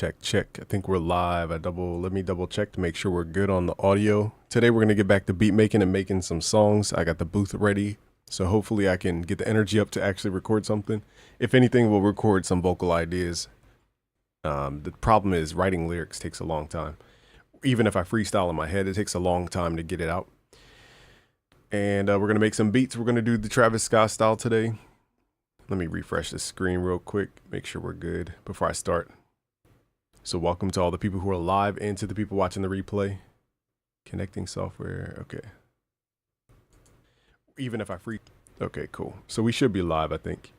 Check, check. I think we're live. Let me double check to make sure we're good on the audio. Today we're gonna get back to beat making and making some songs. I got the booth ready, so hopefully I can get the energy up to actually record something. If anything, we'll record some vocal ideas. The problem is writing lyrics takes a long time. Even if I freestyle in my head, it takes a long time to get it out. And we're gonna make some beats. We're gonna do the Travis Scott style today. Let me refresh the screen real quick, make sure we're good before I start. So welcome to all the people who are live and to the people watching the replay. Connecting software, okay. Even if I okay, cool. So we should be live, I think.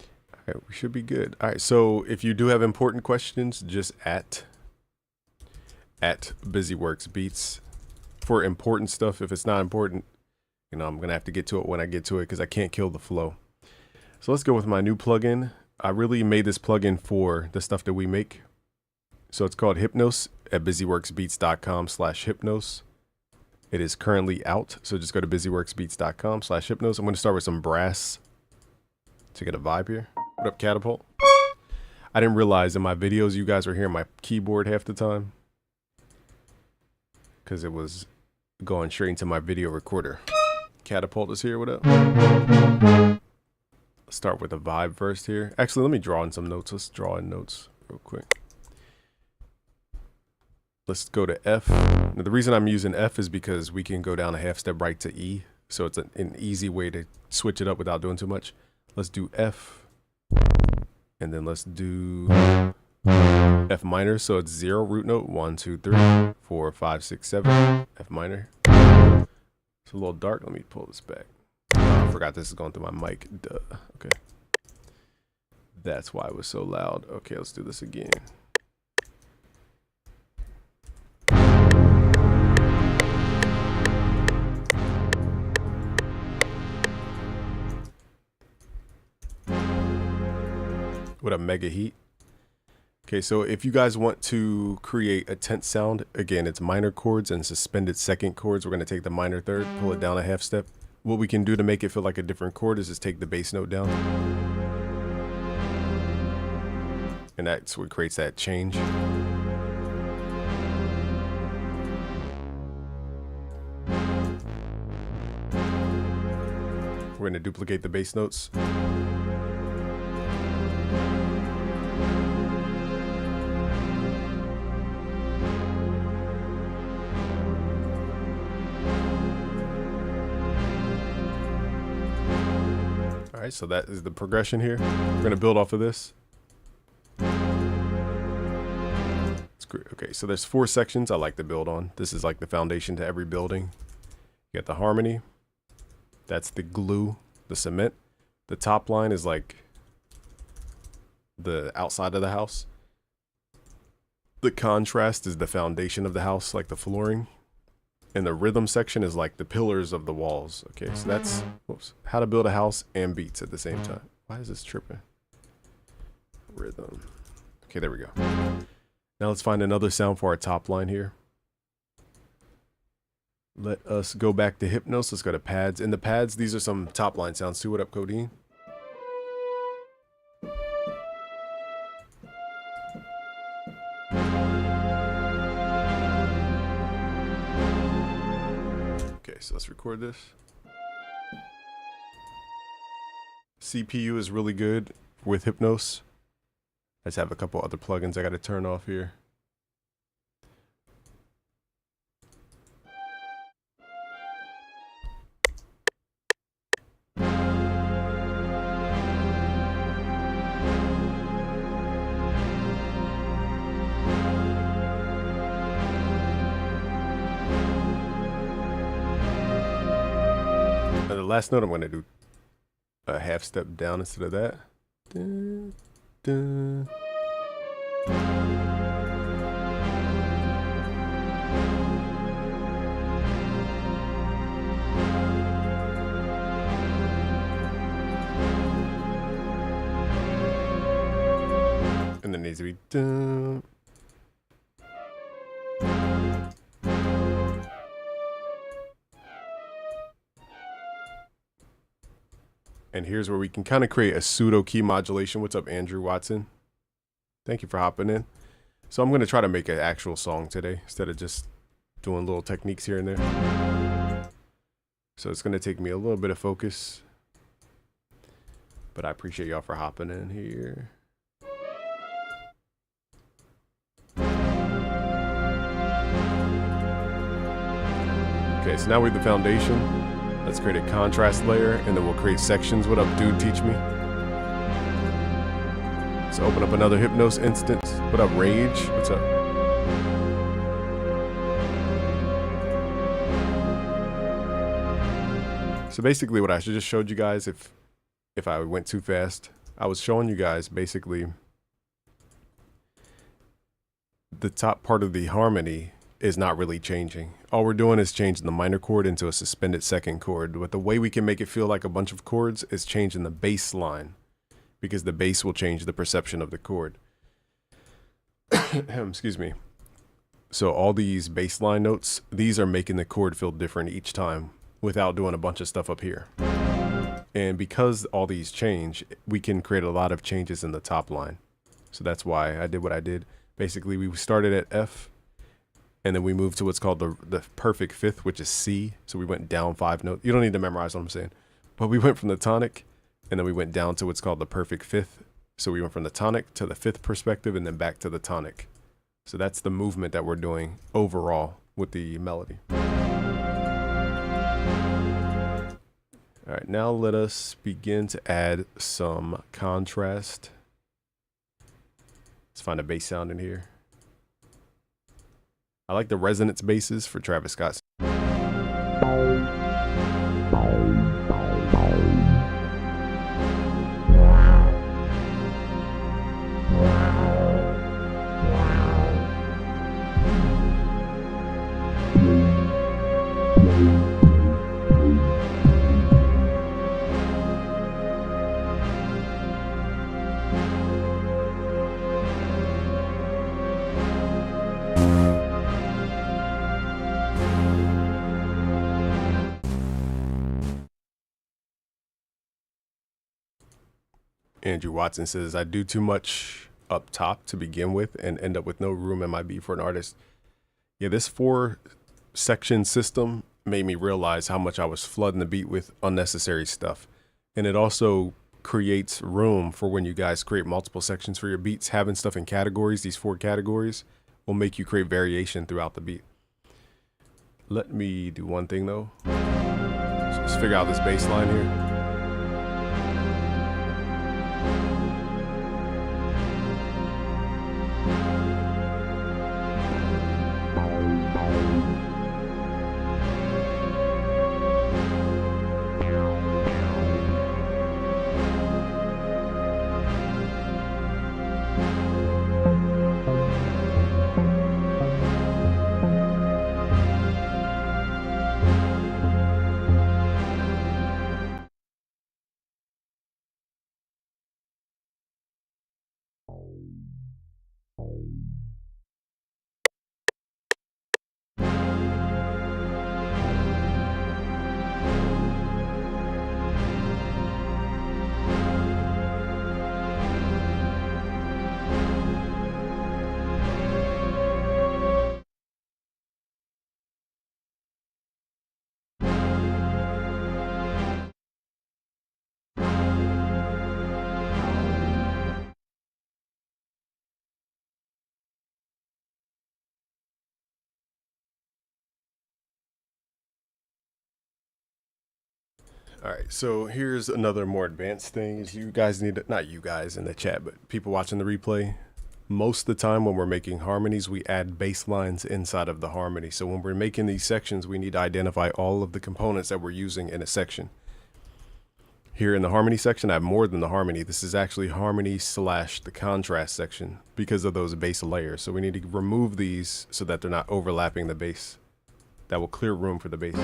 All right, we should be good. All right, so if you do have important questions, just at BusyWorks Beats for important stuff. If it's not important, you know, I'm gonna have to get to it when I get to it because I can't kill the flow. So let's go with my new plugin. I really made this plugin for the stuff that we make. So it's called Hypnos at busyworksbeats.com/hypnos. It is currently out, so just go to busyworksbeats.com/hypnos. I'm gonna start with some brass to get a vibe here. What up, Catapult? I didn't realize in my videos you guys were hearing my keyboard half the time because it was going straight into my video recorder. Catapult is here, what up? Let's start with a vibe first here. Actually, let me draw in some notes. Let's draw in notes real quick. Let's go to F. Now, the reason I'm using F is because we can go down a half step right to E. So it's an easy way to switch it up without doing too much. Let's do F. And then let's do F minor. So it's 0 root note. 1, 2, 3, 4, 5, 6, 7. F minor. It's a little dark. Let me pull this back. I forgot this is going through my mic. Duh. Okay. That's why it was so loud. Okay, let's do this again. What a mega heat. Okay, so if you guys want to create a tense sound, again, it's minor chords and suspended second chords. We're going to take the minor third, pull it down a half step. What we can do to make it feel like a different chord is just take the bass note down. And that's what creates that change. We're going to duplicate the bass notes. All right, so that is the progression here. We're gonna build off of this. It's great. Okay, so there's 4 sections I like to build on. This is like the foundation to every building. You got the harmony. That's the glue, the cement. The top line is like the outside of the house. The contrast is the foundation of the house, like the flooring. And the rhythm section is like the pillars of the walls. Okay, so that's how to build a house and beats at the same time. Why is this tripping? Rhythm. Okay, there we go. Now let's find another sound for our top line here. Let us go back to Hypnos. Let's go to pads. In the pads, these are some top line sounds too. What up, Codeine? So let's record this. CPU is really good with Hypnos. I just have a couple other plugins I got to turn off here. The last note I'm going to do a half step down instead of that. Dun, dun. And then needs to be dun. And here's where we can kind of create a pseudo key modulation. What's up, Andrew Watson? Thank you for hopping in. So I'm going to try to make an actual song today instead of just doing little techniques here and there. So it's going to take me a little bit of focus, but I appreciate y'all for hopping in here. Okay, so now we have the foundation. Let's create a contrast layer, and then we'll create sections. What up, dude? Teach me. So open up another Hypnos instance. What up, Rage? What's up? So basically what I just showed you guys, if I went too fast, I was showing you guys basically the top part of the harmony is not really changing. All we're doing is changing the minor chord into a suspended second chord. But the way we can make it feel like a bunch of chords is changing the bass line, because the bass will change the perception of the chord. Excuse me. So all these bass line notes, these are making the chord feel different each time without doing a bunch of stuff up here. And because all these change, we can create a lot of changes in the top line. So that's why I did what I did. Basically, we started at F, and then we moved to what's called the perfect fifth, which is C. So we went down 5 notes. You don't need to memorize what I'm saying. But we went from the tonic, and then we went down to what's called the perfect fifth. So we went from the tonic to the fifth perspective, and then back to the tonic. So that's the movement that we're doing overall with the melody. All right, now let us begin to add some contrast. Let's find a bass sound in here. I like the resonance basses for Travis Scott. Andrew Watson says, I do too much up top to begin with and end up with no room in my beat for an artist. Yeah, this 4-section system made me realize how much I was flooding the beat with unnecessary stuff. And it also creates room for when you guys create multiple sections for your beats. Having stuff in categories, these 4 categories, will make you create variation throughout the beat. Let me do one thing though. So let's figure out this bass line here. All right, so here's another more advanced thing is you guys need to, not you guys in the chat, but people watching the replay. Most of the time when we're making harmonies, we add bass lines inside of the harmony. So when we're making these sections, we need to identify all of the components that we're using in a section. Here in the harmony section, I have more than the harmony. This is actually harmony / the contrast section because of those bass layers. So we need to remove these so that they're not overlapping the bass. That will clear room for the bass.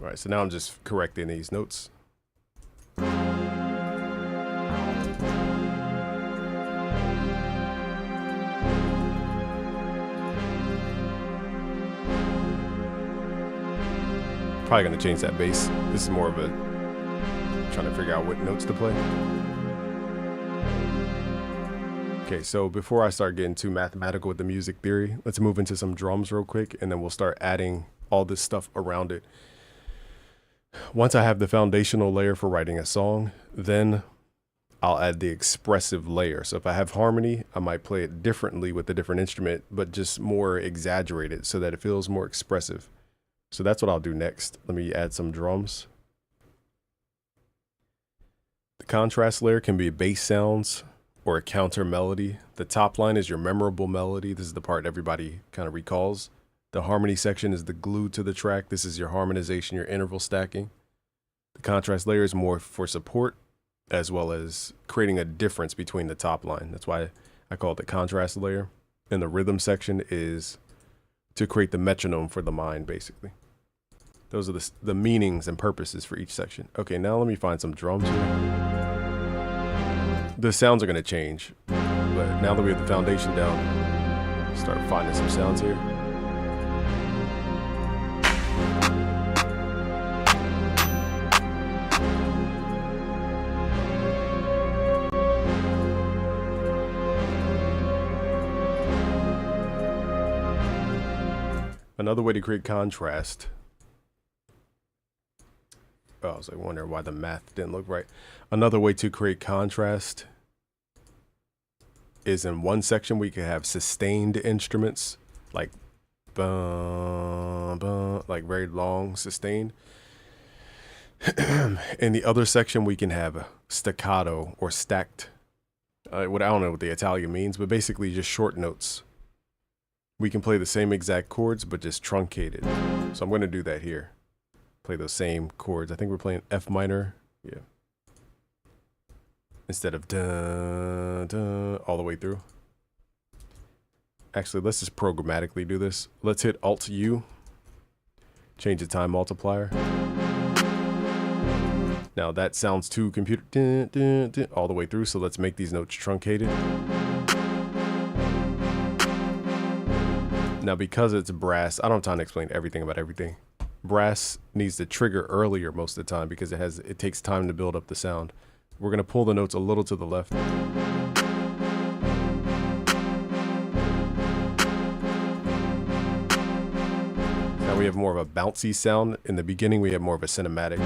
All right, so now I'm just correcting these notes. Probably gonna change that bass. This is more of a trying to figure out what notes to play. Okay, so before I start getting too mathematical with the music theory, let's move into some drums real quick, and then we'll start adding all this stuff around it. Once I have the foundational layer for writing a song, then I'll add the expressive layer. So if I have harmony, I might play it differently with a different instrument, but just more exaggerated so that it feels more expressive. So that's what I'll do next. Let me add some drums. The contrast layer can be bass sounds or a counter melody. The top line is your memorable melody. This is the part everybody kind of recalls. The harmony section is the glue to the track. This is your harmonization, your interval stacking. The contrast layer is more for support, as well as creating a difference between the top line. That's why I call it the contrast layer. And the rhythm section is to create the metronome for the mind, basically. Those are the meanings and purposes for each section. Okay, now let me find some drums here. The sounds are going to change, but now that we have the foundation down, start finding some sounds here. Another way to create contrast. Oh, I was like wondering why the math didn't look right. Another way to create contrast is in one section we can have sustained instruments like bum, bum, like very long sustained. In the other section we can have staccato or stacked. I don't know what the Italian means, but basically just short notes. We can play the same exact chords, but just truncated. So I'm going to do that here. Play those same chords. I think we're playing F minor. Yeah. Instead of dun, dun, all the way through. Actually, let's just programmatically do this. Let's hit Alt U. Change the time multiplier. Now that sounds too computer dun, dun, dun, all the way through. So let's make these notes truncated. Now, because it's brass, I don't have time to explain everything about everything. Brass needs to trigger earlier most of the time because it takes time to build up the sound. We're going to pull the notes a little to the left. Now we have more of a bouncy sound. In the beginning, we have more of a cinematic.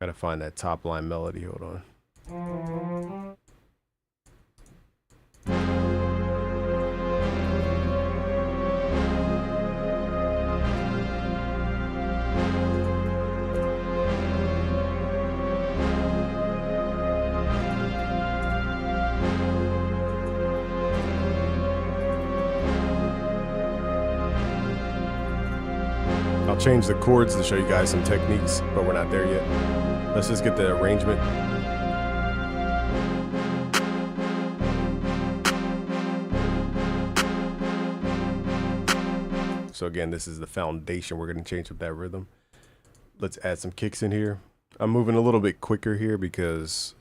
Gotta find that top line melody. Hold on. I'll change the chords to show you guys some techniques, but we're not there yet. Let's just get the arrangement. So again, this is the foundation. We're going to change up that rhythm. Let's add some kicks in here. I'm moving a little bit quicker here because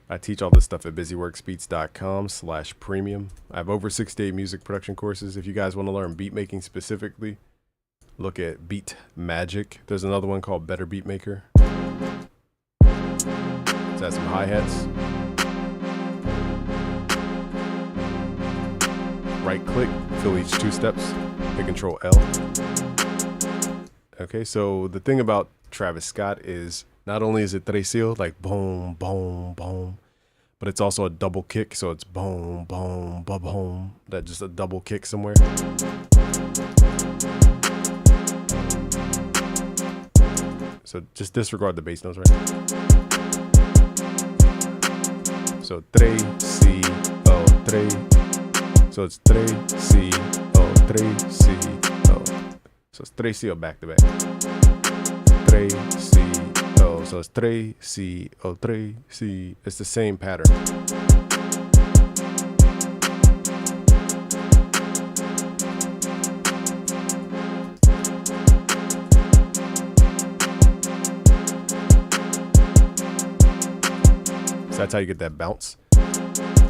I teach all this stuff at busyworksbeats.com/premium. I have over 68 music production courses. If you guys want to learn beat making specifically, look at Beat Magic. There's another one called Better Beat Maker. Let's add some hi-hats. Right click, fill each 2 steps, hit Control L. Okay, so the thing about Travis Scott is not only is it tresillo, like boom, boom, boom, but it's also a double kick, so it's boom, boom, boom, boom. That just a double kick somewhere. So just disregard the bass notes right now. So 3, C, O, 3. So it's 3, C, O, 3, C, O. So it's 3, C, O back to back. 3, C, O. So it's 3, C, O, 3, C. It's the same pattern. So that's how you get that bounce.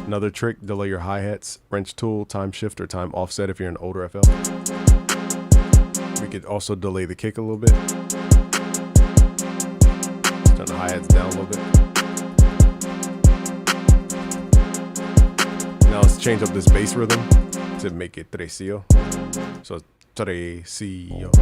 Another trick, delay your hi-hats, wrench tool, time shift, or time offset if you're an older FL. We could also delay the kick a little bit. Turn the hi-hats down a little bit. Now let's change up this bass rhythm to make it tresillo. So tresillo.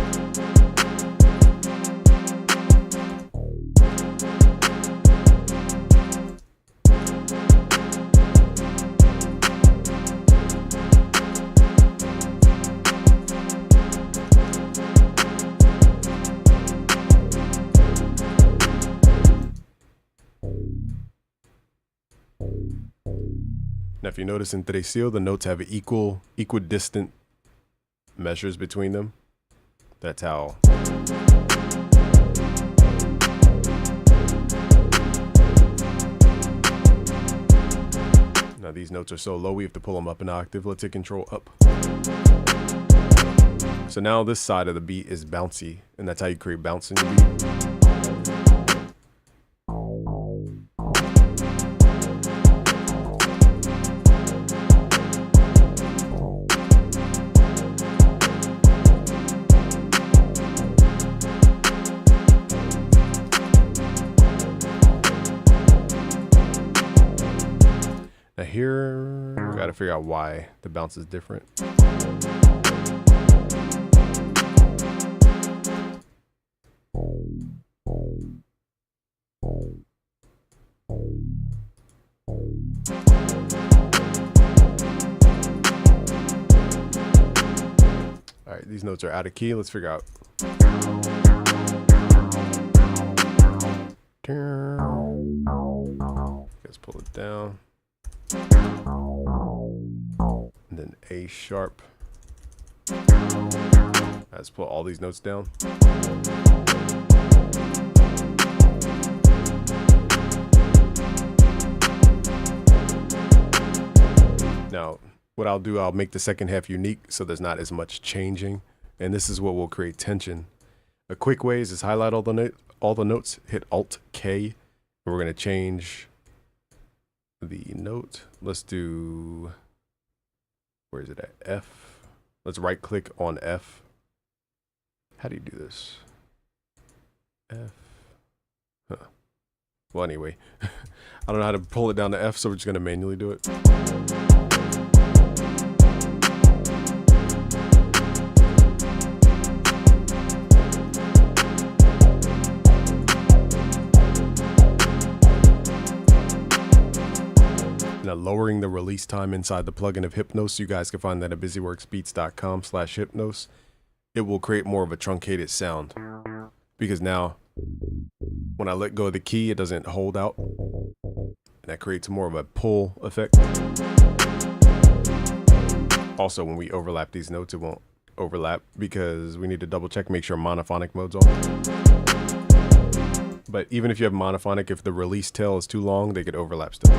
Now, if you notice in tresillo, the notes have equidistant measures between them. That's how. Now these notes are so low, we have to pull them up an octave. Let's hit Control up. So now this side of the beat is bouncy, and that's how you create bounce in your beat. Now here, we gotta figure out why the bounce is different. All right, these notes are out of key. Let's figure out. Let's pull it down. And then A sharp. Let's pull all these notes down. Now, what I'll do, I'll make the second half unique so there's not as much changing. And this is what will create tension. A quick way is just highlight all the notes, hit Alt K, and we're gonna change the note. Let's do, where is it at? F. Let's right click on F. How do you do this? F. Huh. Well, anyway, I don't know how to pull it down to F, so we're just gonna manually do it. Now lowering the release time inside the plugin of Hypnos, you guys can find that at busyworksbeats.com/Hypnos. It will create more of a truncated sound because now when I let go of the key, it doesn't hold out, and that creates more of a pull effect. Also, when we overlap these notes, it won't overlap because we need to double check, make sure monophonic mode's on. But even if you have monophonic, if the release tail is too long, they could overlap still.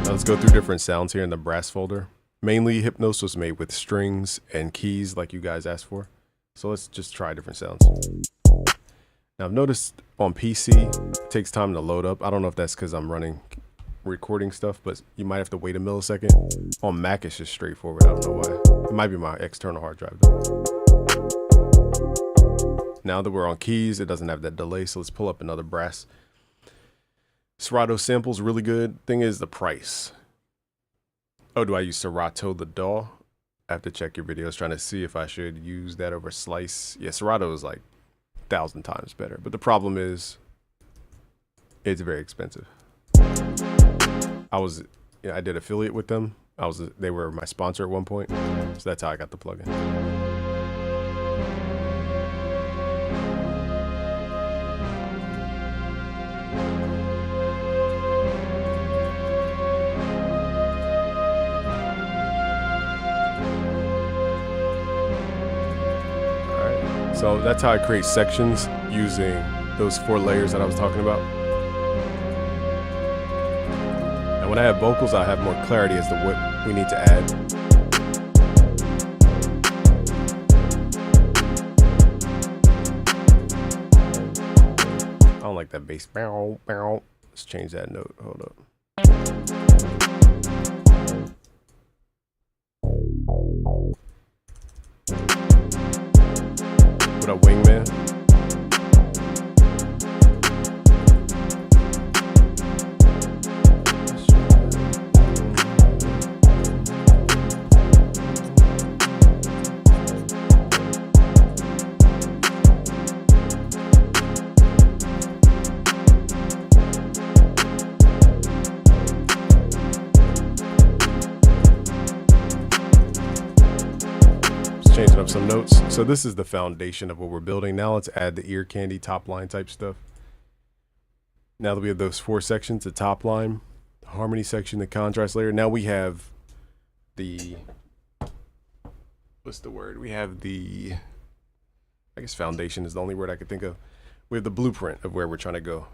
Let's go through different sounds here in the brass folder. Mainly Hypnos was made with strings and keys like you guys asked for. So let's just try different sounds. Now I've noticed on PC, it takes time to load up. I don't know if that's because I'm running recording stuff, but you might have to wait a millisecond. On Mac, it's just straightforward. I don't know why. It might be my external hard drive though. Now that we're on keys, it doesn't have that delay. So let's pull up another brass. Serato sample's really good. Thing is the price. Oh, do I use Serato the DAW? I have to check your videos trying to see if I should use that over Slice. Yeah, Serato is like 1,000 times better. But the problem is it's very expensive. I did affiliate with them. They were my sponsor at one point. So that's how I got the plugin. So that's how I create sections using those 4 layers that I was talking about. And when I have vocals, I have more clarity as to what we need to add. don't like that bass. Bow, bow. Let's change that note. Hold up. What up, Wingman? Changing up some notes. So this is the foundation of what we're building. Now let's add the ear candy top line type stuff. Now that we have those 4 sections, the top line, the harmony section, the contrast layer. Now we have the, what's the word? We have the, I guess foundation is the only word I could think of. We have the blueprint of where we're trying to go.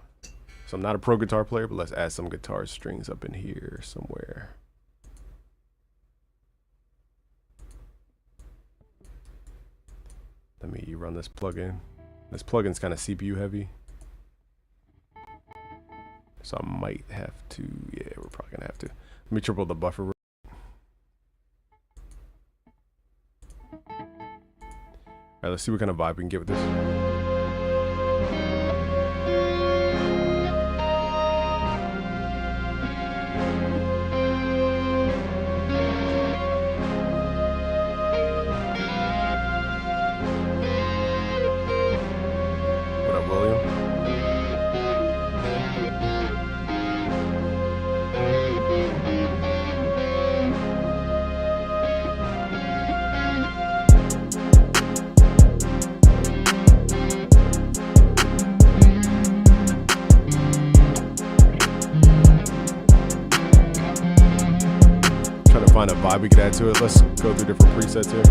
So I'm not a pro guitar player, but let's add some guitar strings up in here somewhere. Let me run this plugin. This plugin's kind of CPU heavy. So I might have to, yeah, we're probably gonna have to. Let me triple the buffer. All right, let's see what kind of vibe we can get with this. Find a vibe we could add to it. Let's go through different presets here.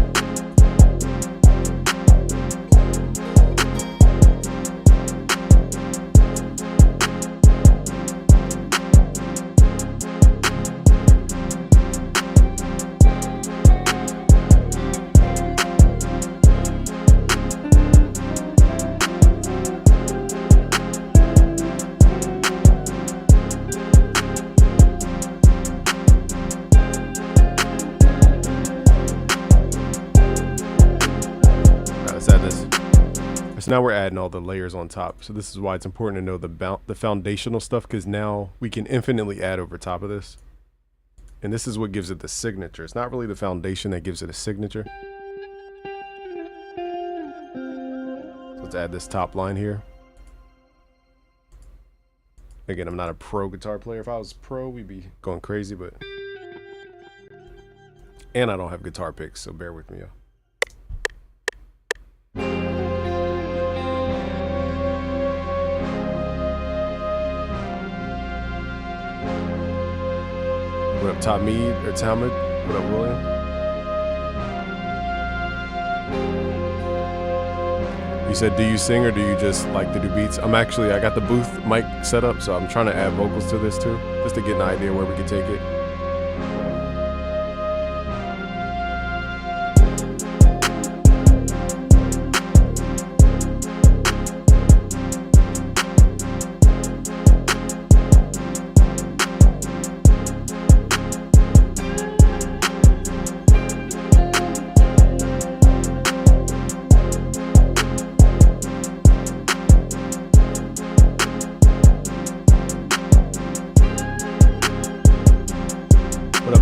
So now we're adding all the layers on top. So this is why it's important to know the foundational stuff, because now we can infinitely add over top of this. And this is what gives it the signature. It's not really the foundation that gives it a signature. So let's add this top line here. Again, I'm not a pro guitar player. If I was pro, we'd be going crazy, but... And I don't have guitar picks, so bear with me, y'all. What up, Talmud or Talmud? What up, William? You said, do you sing or do you just like to do beats? I got the booth mic set up, so I'm trying to add vocals to this too, just to get an idea where we can take it.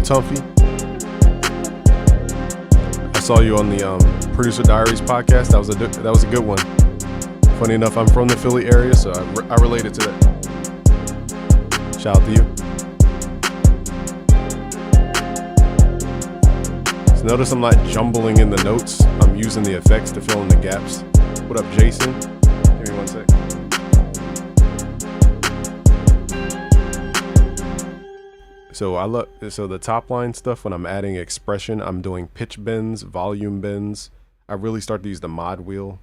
Tumpy, I saw you on the Producer Diaries podcast. That was a good one. Funny enough, I'm from the Philly area, so I related to that. Shout out to you. So notice I'm not jumbling in the notes. I'm using the effects to fill in the gaps. What up, Jason? Give me 1 sec. So the top line stuff, when I'm adding expression, I'm doing pitch bends, volume bends. I really start to use the mod wheel.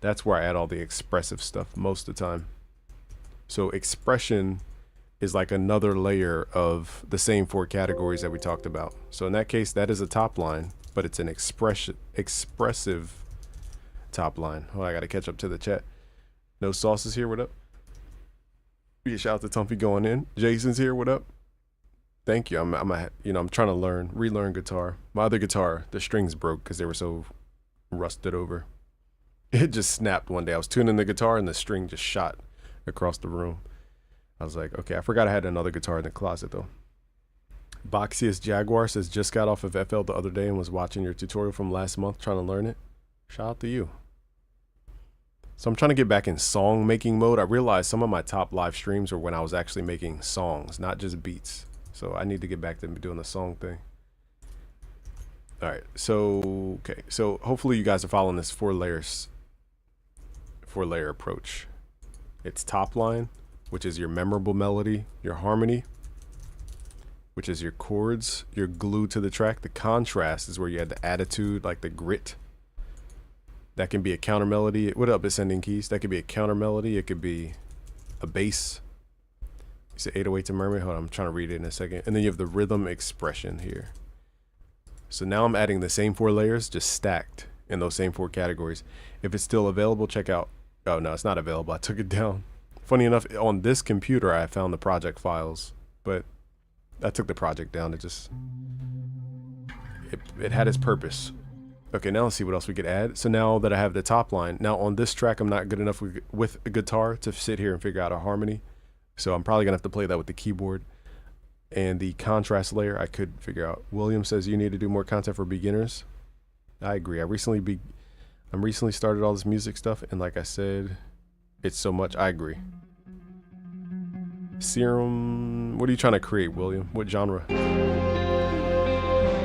That's where I add all the expressive stuff most of the time. So expression is like another layer of the same 4 categories that we talked about. So in that case, that is a top line, but it's an expressive top line. Oh, I gotta catch up to the chat. No sauces here, what up? Yeah, shout out to Tumpy going in. Jason's here. What up? Thank you. I'm trying to relearn guitar. My other guitar, the strings broke because they were so rusted over. It just snapped one day. I was tuning the guitar and the string just shot across the room. I was like, okay, I forgot I had another guitar in the closet though. Boxiest Jaguar says, just got off of FL the other day and was watching your tutorial from last month trying to learn it. Shout out to you. So I'm trying to get back in song making mode. I realized some of my top live streams were when I was actually making songs, not just beats. So I need to get back to doing the song thing. All right, so, okay. So hopefully you guys are following this four layer approach. It's top line, which is your memorable melody, your harmony, which is your chords, your glue to the track. The contrast is where you add the attitude, like the grit. That can be a counter melody. What up, Ascending Keys? That could be a counter melody. It could be a bass. It's an 808 to Mermaid. Hold on, I'm trying to read it in a second. And then you have the rhythm expression here. So now I'm adding the same four layers, just stacked in those same four categories. If it's still available, check out. Oh no, it's not available. I took it down. Funny enough, on this computer, I found the project files, but I took the project down. It had its purpose. Okay, now let's see what else we could add. So now that I have the top line, now on this track, I'm not good enough with a guitar to sit here and figure out a harmony. So I'm probably gonna have to play that with the keyboard. And the contrast layer, I could figure out. William says you need to do more content for beginners. I agree. I'm recently started all this music stuff, and like I said, it's so much. I agree. Serum, what are you trying to create, William? What genre?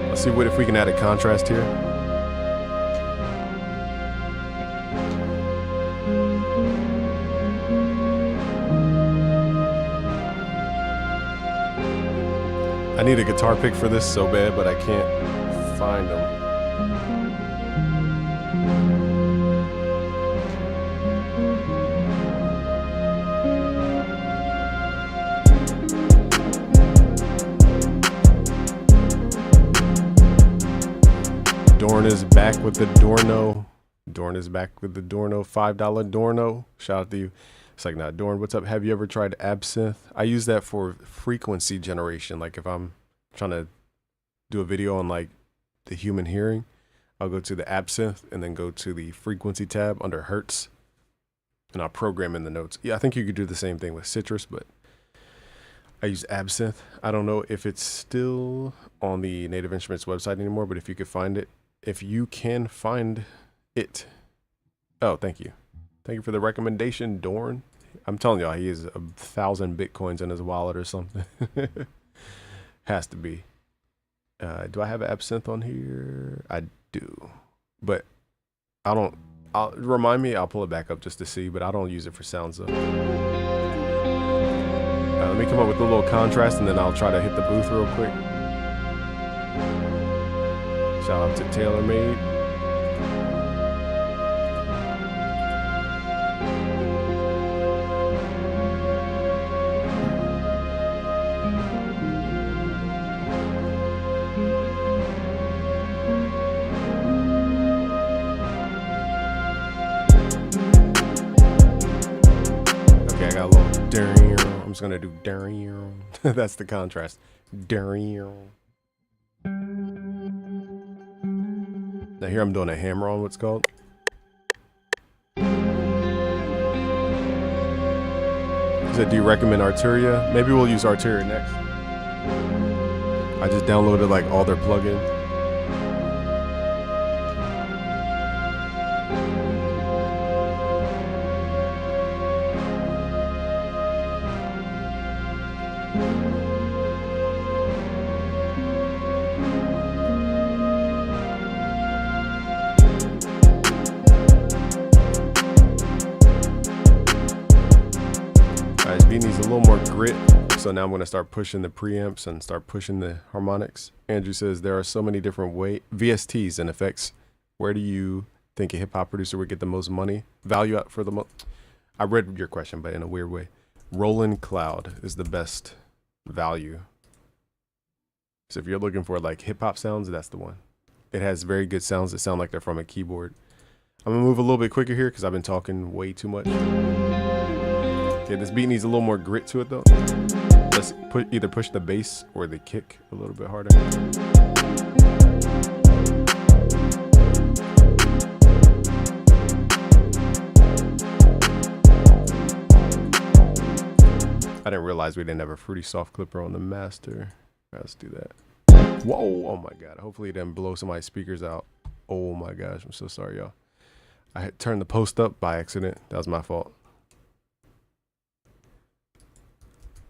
Let's see if we can add a contrast here. I need a guitar pick for this so bad, but I can't find them. Dorn is back with the Dorno. Dorn is back with the Dorno, $5 Dorno. Shout out to you. It's like, nah, Dorn, what's up? Have you ever tried Absinthe? I use that for frequency generation. Like if I'm trying to do a video on like the human hearing, I'll go to the Absinthe and then go to the frequency tab under Hertz, and I'll program in the notes. Yeah, I think you could do the same thing with Citrus, but I use Absinthe. I don't know if it's still on the Native Instruments website anymore, but if you could find it, if you can find it. Oh, thank you. Thank you for the recommendation, Dorn. I'm telling y'all, he has 1,000 Bitcoins in his wallet or something. Has to be. Do I have Absinthe on here? I do. But I don't. Remind me, I'll pull it back up just to see, but I don't use it for sounds though. Let me come up with a little contrast and then I'll try to hit the booth real quick. Shout out to TaylorMade. I'm just gonna do Daryl. That's the contrast. Daryl. Now here I'm doing a hammer on what's called. He said, do you recommend Arturia? Maybe we'll use Arturia next. I just downloaded like all their plugins. Needs a little more grit, so now I'm going to start pushing the preamps and start pushing the harmonics. Andrew says there are so many different VSTs and effects. Where do you think a hip-hop producer would get the most money value out for the most? I read your question, but in a weird way. Roland Cloud is the best value. So if you're looking for like hip-hop sounds, that's the one. It has very good sounds that sound like they're from a keyboard. I'm gonna move a little bit quicker here because I've been talking way too much. Okay, this beat needs a little more grit to it though. Let's either push the bass or the kick a little bit harder. I didn't realize we didn't have a Fruity Soft Clipper on the master. Right, let's do that. Whoa, oh my God. Hopefully it didn't blow somebody's speakers out. Oh my gosh, I'm so sorry, y'all. I had turned the post up by accident. That was my fault.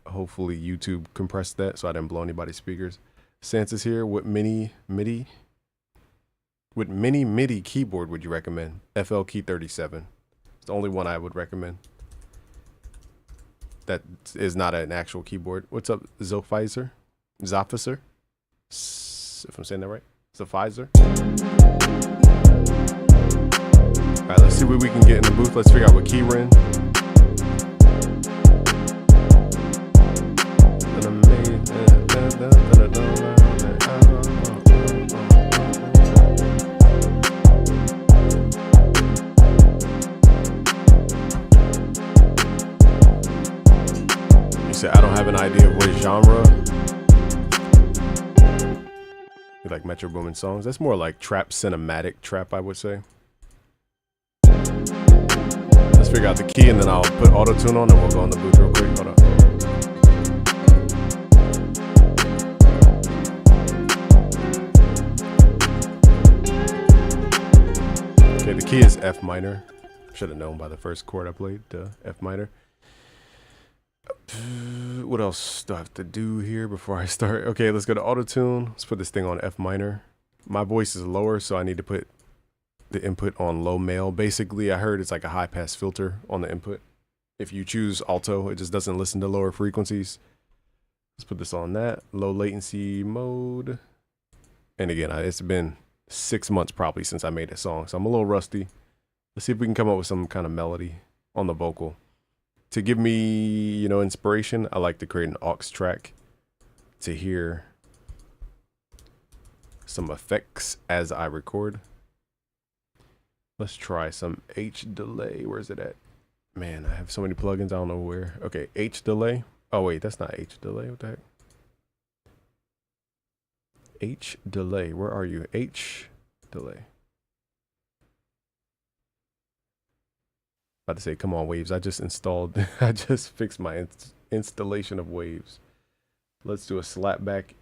Hopefully YouTube compressed that so I didn't blow anybody's speakers. Santa's here. What mini MIDI keyboard would you recommend? FL Key 37. It's the only one I would recommend. That is not an actual keyboard. What's up, Zophizer? Zophizer? If I'm saying that right. Zophizer. All right, let's see what we can get in the booth. Let's figure out what key we're in. You said I don't have an idea of what genre. You like Metro Boomin songs? That's more like trap, cinematic trap, I would say. Let's figure out the key and then I'll put auto-tune on and we'll go on the booth real quick. Hold on. Okay, the key is F minor. Should have known by the first chord I played, F minor. What else do I have to do here before I start? Okay, let's go to auto-tune. Let's put this thing on F minor. My voice is lower, so I need to put the input on low male. Basically, I heard it's like a high pass filter on the input. If you choose alto, it just doesn't listen to lower frequencies. Let's put this on that low latency mode. And again, it's been 6 months probably since I made a song, so I'm a little rusty. Let's see if we can come up with some kind of melody on the vocal. To give me, you know, inspiration, I like to create an aux track to hear some effects as I record. Let's try some H delay. Where's it at? Man, I have so many plugins, I don't know where. Okay, H delay. Oh wait, that's not H delay. What the heck? H delay. Where are you? H delay. About to say, come on, Waves. I just installed, I just fixed my installation of Waves. Let's do a slapback.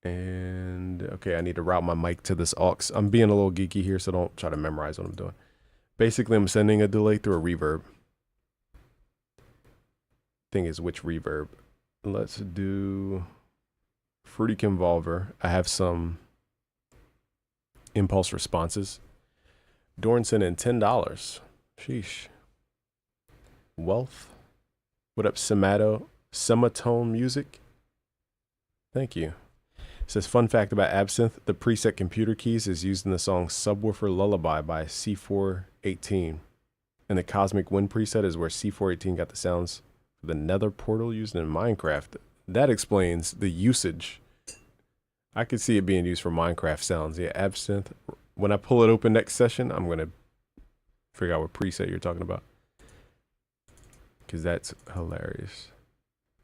And okay, I need to route my mic to this aux. I'm being a little geeky here, so don't try to memorize what I'm doing. Basically, I'm sending a delay through a reverb. Thing is, which reverb? Let's do Fruity Convolver. I have some impulse responses. Dorn sent in $10. Sheesh. Wealth. What up, Sematone Music? Thank you. It says, fun fact about Absinthe, the preset computer keys is used in the song Subwoofer Lullaby by C418. And the Cosmic Wind preset is where C418 got the sounds for the Nether portal used in Minecraft. That explains the usage. I could see it being used for Minecraft sounds. Yeah, Absinthe. When I pull it open next session, I'm going to figure out what preset you're talking about, because that's hilarious.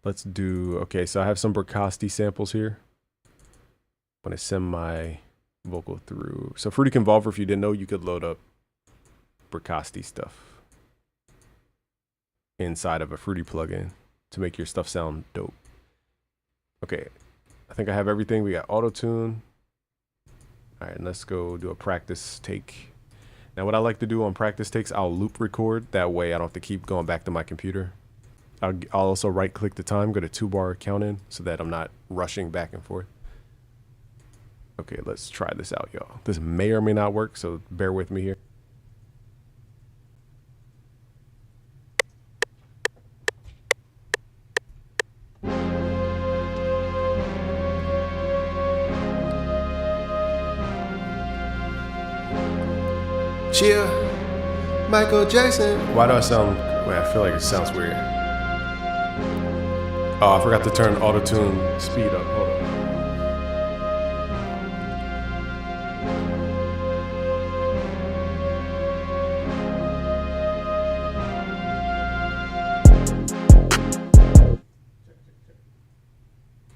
Let's do, okay, so I have some Bricasti samples here. I'm going to send my vocal through. So Fruity Convolver, if you didn't know, you could load up Bricasti stuff inside of a Fruity plugin to make your stuff sound dope. Okay, I think I have everything. We got auto-tune. All right, and let's go do a practice take. Now, what I like to do on practice takes, I'll loop record. That way I don't have to keep going back to my computer. I'll also right click the time, go to 2-bar count in so that I'm not rushing back and forth. Okay, let's try this out, y'all. This may or may not work, so bear with me here. Cheer, Michael Jackson. Why do I sound, wait, I feel like it sounds weird. Oh, I forgot to turn auto-tune speed up, hold on.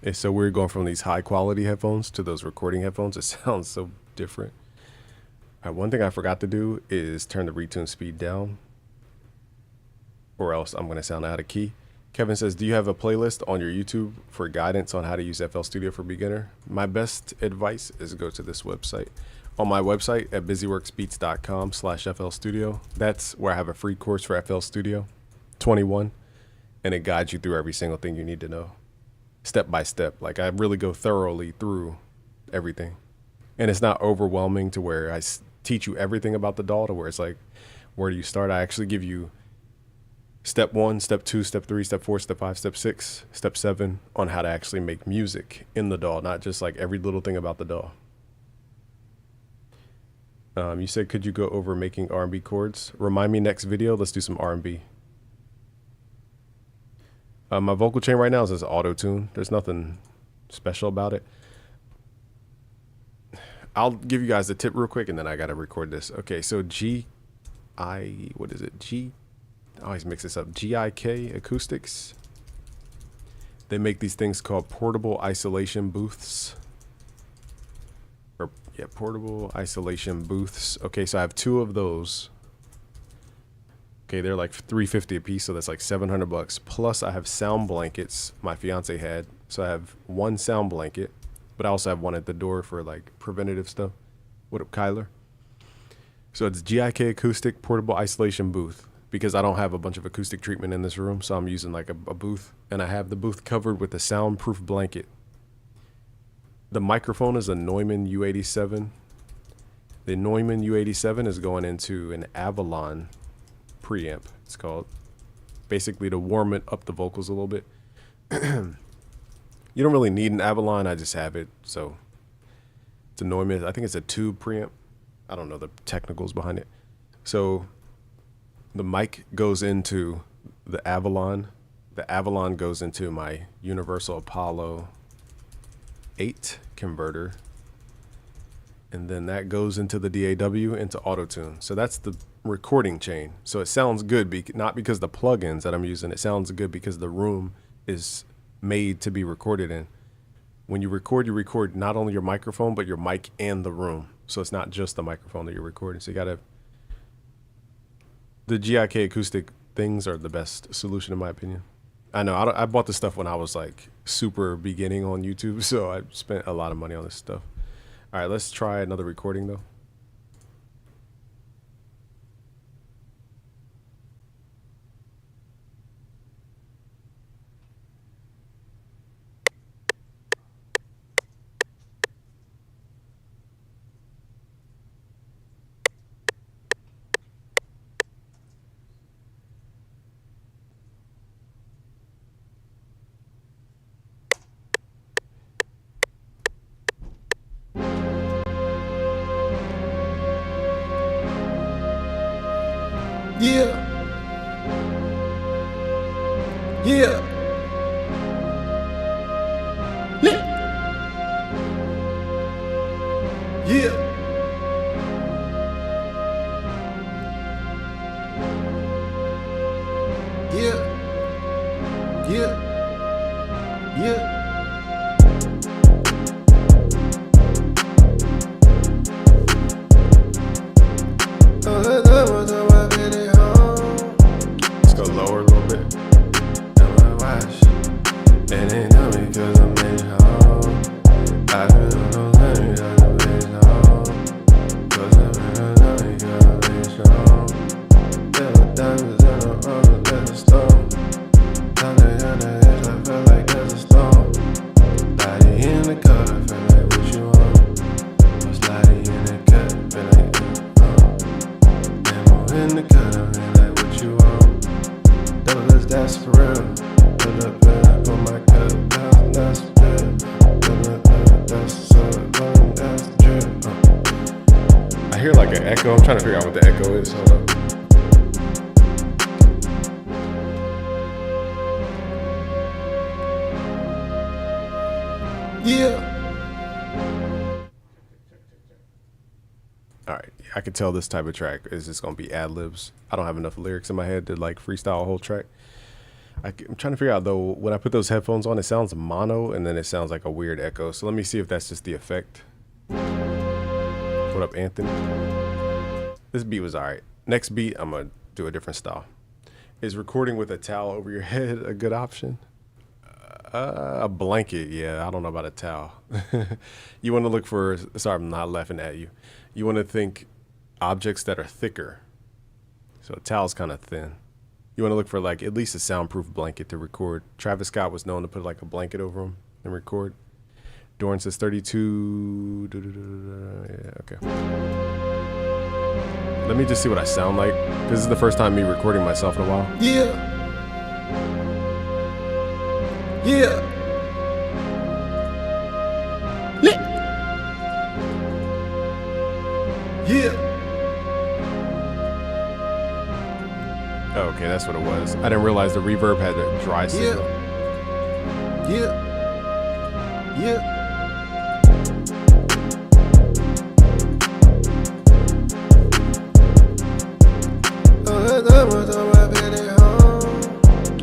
It's so weird going from these high quality headphones to those recording headphones. It sounds so different. All right, one thing I forgot to do is turn the retune speed down, or else I'm going to sound out of key. Kevin says, do you have a playlist on your YouTube for guidance on how to use FL Studio for beginner? My best advice is go to this website. On my website at busyworksbeats.com/FL Studio, that's where I have a free course for FL Studio 21, and it guides you through every single thing you need to know, step by step. Like, I really go thoroughly through everything, and it's not overwhelming to where I teach you everything about the DAW to where it's like, where do you start? I actually give you step 1, step 2, step 3, step 4, step 5, step 6, step 7 on how to actually make music in the DAW, not just like every little thing about the DAW. You said, could you go over making R&B chords? Remind me next video. Let's do some R&B. My vocal chain right now is just auto-tune. There's nothing special about it. I'll give you guys the tip real quick, and then I got to record this. Okay, so I always mix this up. GIK Acoustics. They make these things called portable isolation booths. Yeah, portable isolation booths. Okay, so I have 2 of those. Okay, they're like $350 a piece, so that's like $700. Plus, I have sound blankets my fiance had. So I have 1 sound blanket, but I also have 1 at the door for like preventative stuff. What up, Kyler? So it's GIK Acoustic Portable Isolation Booth, because I don't have a bunch of acoustic treatment in this room, so I'm using like a booth, and I have the booth covered with a soundproof blanket. The microphone is a Neumann U87. The Neumann U87 is going into an Avalon preamp, it's called. Basically to warm it up the vocals a little bit. You don't really need an Avalon, I just have it. So it's a Neumann, I think it's a tube preamp. I don't know the technicals behind it. So the mic goes into the Avalon. The Avalon goes into my Universal Apollo 8 converter, and then that goes into the DAW into auto-tune. So that's the recording chain. So it sounds good, not because the plugins that I'm using. It sounds good because the room is made to be recorded in. When you record not only your microphone, but your mic and the room. So it's not just the microphone that you're recording. So you gotta, the GIK acoustic things are the best solution in my opinion. I know, I bought this stuff when I was like super beginning on YouTube, so I spent a lot of money on this stuff. All right, let's try another recording though. Yeah. Yeah. Lit. Yeah. Yeah. Yeah. Yeah. Let's go lower a little bit. It ain't know me 'cause I made it home. I really don't let me 'cause I made it home. 'Cause I really know me 'cause I made it strong. Yellow diamonds in the road, there's a storm. Down the edge, I feel like there's a storm. Body in the cut, I feel like what you want. I'm sliding in the cut, feel like ammo in the cut, I feel like what you want. Double that's for real. Put up on my cut, that's good. That's so long, that's the drip. I hear like an echo. I'm trying to figure out what the echo is. Hold up. Yeah. All right, I could tell this type of track is just gonna be ad libs. I don't have enough lyrics in my head to like freestyle a whole track. I'm trying to figure out though, when I put those headphones on, it sounds mono and then it sounds like a weird echo. So let me see if that's just the effect. What up, Anthony? This beat was all right. Next beat, I'm gonna do a different style. Is recording with a towel over your head a good option? A blanket, yeah, I don't know about a towel. You want to look for, sorry, I'm not laughing at you. You want to think objects that are thicker. So a towel's kind of thin. You want to look for like at least a soundproof blanket to record. Travis Scott was known to put like a blanket over him and record. Doran says 32. Yeah, okay. Let me just see what I sound like. This is the first time me recording myself in a while. Yeah. Yeah. Lit. Yeah. Oh, okay, that's what it was. I didn't realize the reverb had a dry signal. Yeah. Yeah.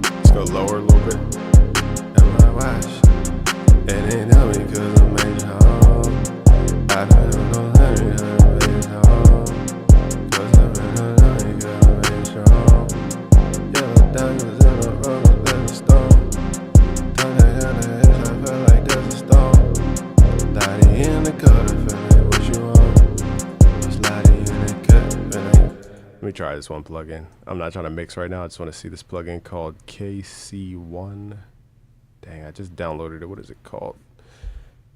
Let's go lower a little bit. Let me try this one plugin. I'm not trying to mix right now. I just want to see this plugin called KC1. Dang, I just downloaded it. What is it called?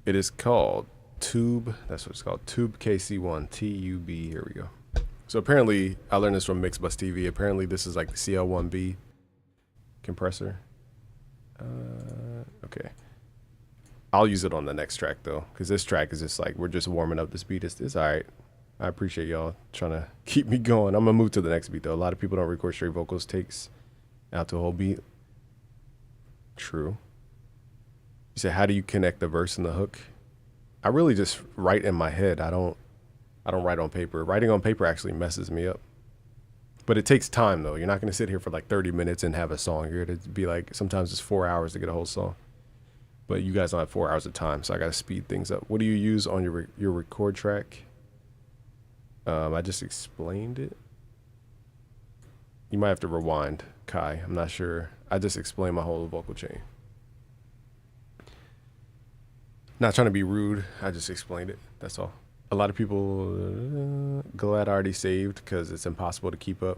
It is called Tube. That's what it's called. Tube KC1. T-U-B. Here we go. So apparently, I learned this from Mixbus TV. Apparently, this is like the CL1B compressor. Okay. I'll use it on the next track, though, because this track is just like, we're just warming up this beat. It's all right. I appreciate y'all trying to keep me going. I'm going to move to the next beat, though. A lot of people don't record straight vocals takes out to a whole beat. True. You said, how do you connect the verse and the hook? I really just write in my head. I don't write on paper. Writing on paper actually messes me up. But it takes time, though. You're not going to sit here for like 30 minutes and have a song. You're going to be like, sometimes it's 4 hours to get a whole song. But you guys don't have 4 hours of time, so I got to speed things up. What do you use on your record track? I just explained it. You might have to rewind, Kai. I'm not sure. I just explained my whole vocal chain. Not trying to be rude. I just explained it. That's all. A lot of people glad I already saved because it's impossible to keep up.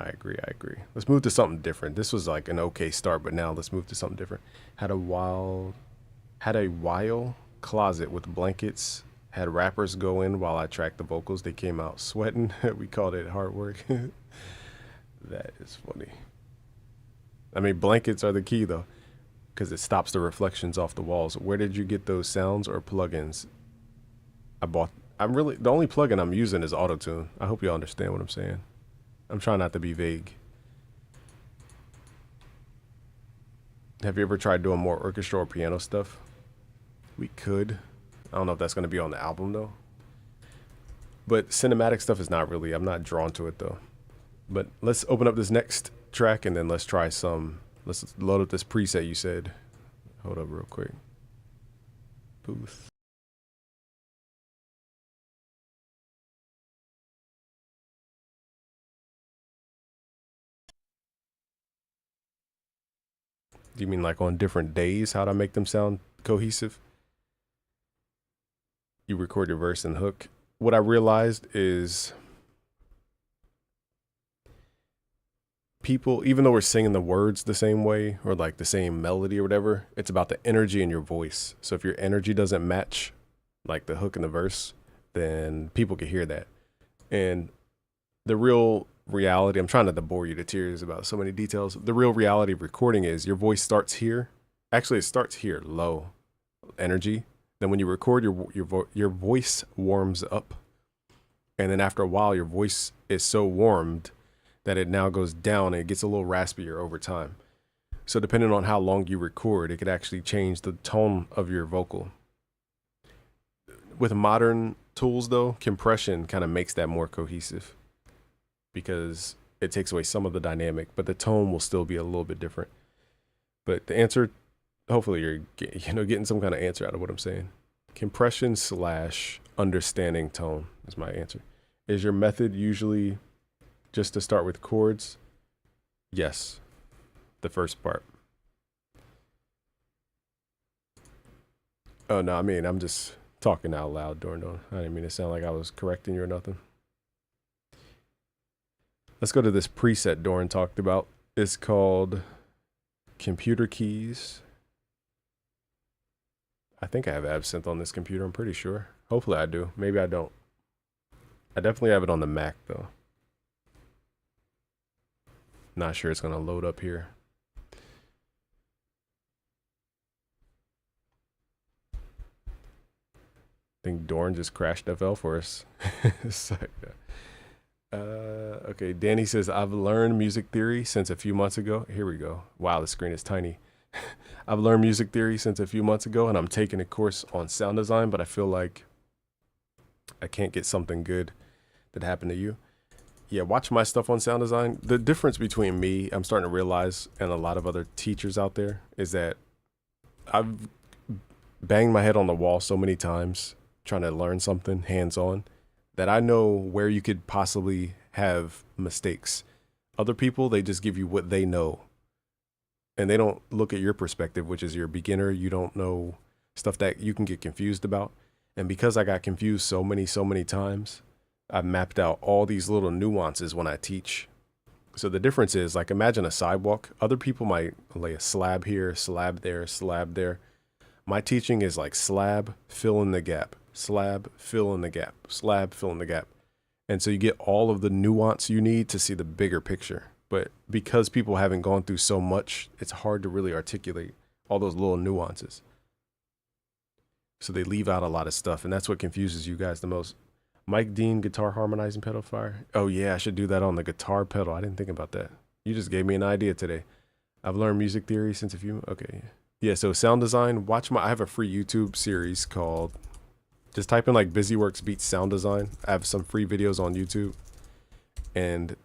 I agree. Let's move to something different. This was like an okay start, but now let's move to something different. Had a while closet with blankets. Had rappers go in while I tracked the vocals. They came out sweating. We called it hard work. That is funny. I mean, blankets are the key though, because it stops the reflections off the walls. Where did you get those sounds or plugins? The only plugin I'm using is Auto-Tune. I hope you all understand what I'm saying. I'm trying not to be vague. Have you ever tried doing more orchestra or piano stuff? We could. I don't know if that's going to be on the album though. But cinematic stuff is not really, I'm not drawn to it though. But let's open up this next track and then let's try some, let's load up this preset you said. Hold up real quick. Booth. Do you mean like on different days, how to make them sound cohesive? You record your verse and hook. What I realized is people, even though we're singing the words the same way or like the same melody or whatever, it's about the energy in your voice. So if your energy doesn't match like the hook and the verse, then people can hear that. And the real reality, I'm trying not to bore you to tears about so many details. The real reality of recording is your voice starts here. Actually, it starts here, low energy. Then when you record, your voice warms up. And then after a while, your voice is so warmed that it now goes down and it gets a little raspier over time. So depending on how long you record, it could actually change the tone of your vocal. With modern tools though, compression kind of makes that more cohesive because it takes away some of the dynamic, but the tone will still be a little bit different. But the answer, hopefully you're getting some kind of answer out of what I'm saying. Compression / understanding tone is my answer. Is your method usually just to start with chords? Yes, the first part. Oh no, I mean, I'm just talking out loud, Dorndon. I didn't mean to sound like I was correcting you or nothing. Let's go to this preset Dorn talked about. It's called Computer Keys. I think I have Absinthe on this computer, I'm pretty sure. Hopefully I do. Maybe I don't. I definitely have it on the Mac though. Not sure it's gonna load up here. I think Dorn just crashed FL for us. Okay, Danny says, I've learned music theory since a few months ago. Here we go. Wow, the screen is tiny. I've learned music theory since a few months ago, and I'm taking a course on sound design, but I feel like I can't get something good that happened to you. Yeah, watch my stuff on sound design. The difference between me, I'm starting to realize, and a lot of other teachers out there, is that I've banged my head on the wall so many times trying to learn something hands-on that I know where you could possibly have mistakes. Other people, they just give you what they know. And they don't look at your perspective, which is you're a beginner. You don't know stuff that you can get confused about. And because I got confused so many times, I've mapped out all these little nuances when I teach. So the difference is, like, imagine a sidewalk. Other people might lay a slab here, slab there, slab there. My teaching is like slab, fill in the gap, slab, fill in the gap, slab, fill in the gap. And so you get all of the nuance you need to see the bigger picture. But because people haven't gone through so much, it's hard to really articulate all those little nuances. So they leave out a lot of stuff, and that's what confuses you guys the most. Mike Dean, guitar harmonizing pedal fire. Oh yeah, I should do that on the guitar pedal. I didn't think about that. You just gave me an idea today. I've learned music theory since a few, okay. Yeah, so sound design, I have a free YouTube series called, just type in like BusyWorks Beats Sound Design. I have some free videos on YouTube, and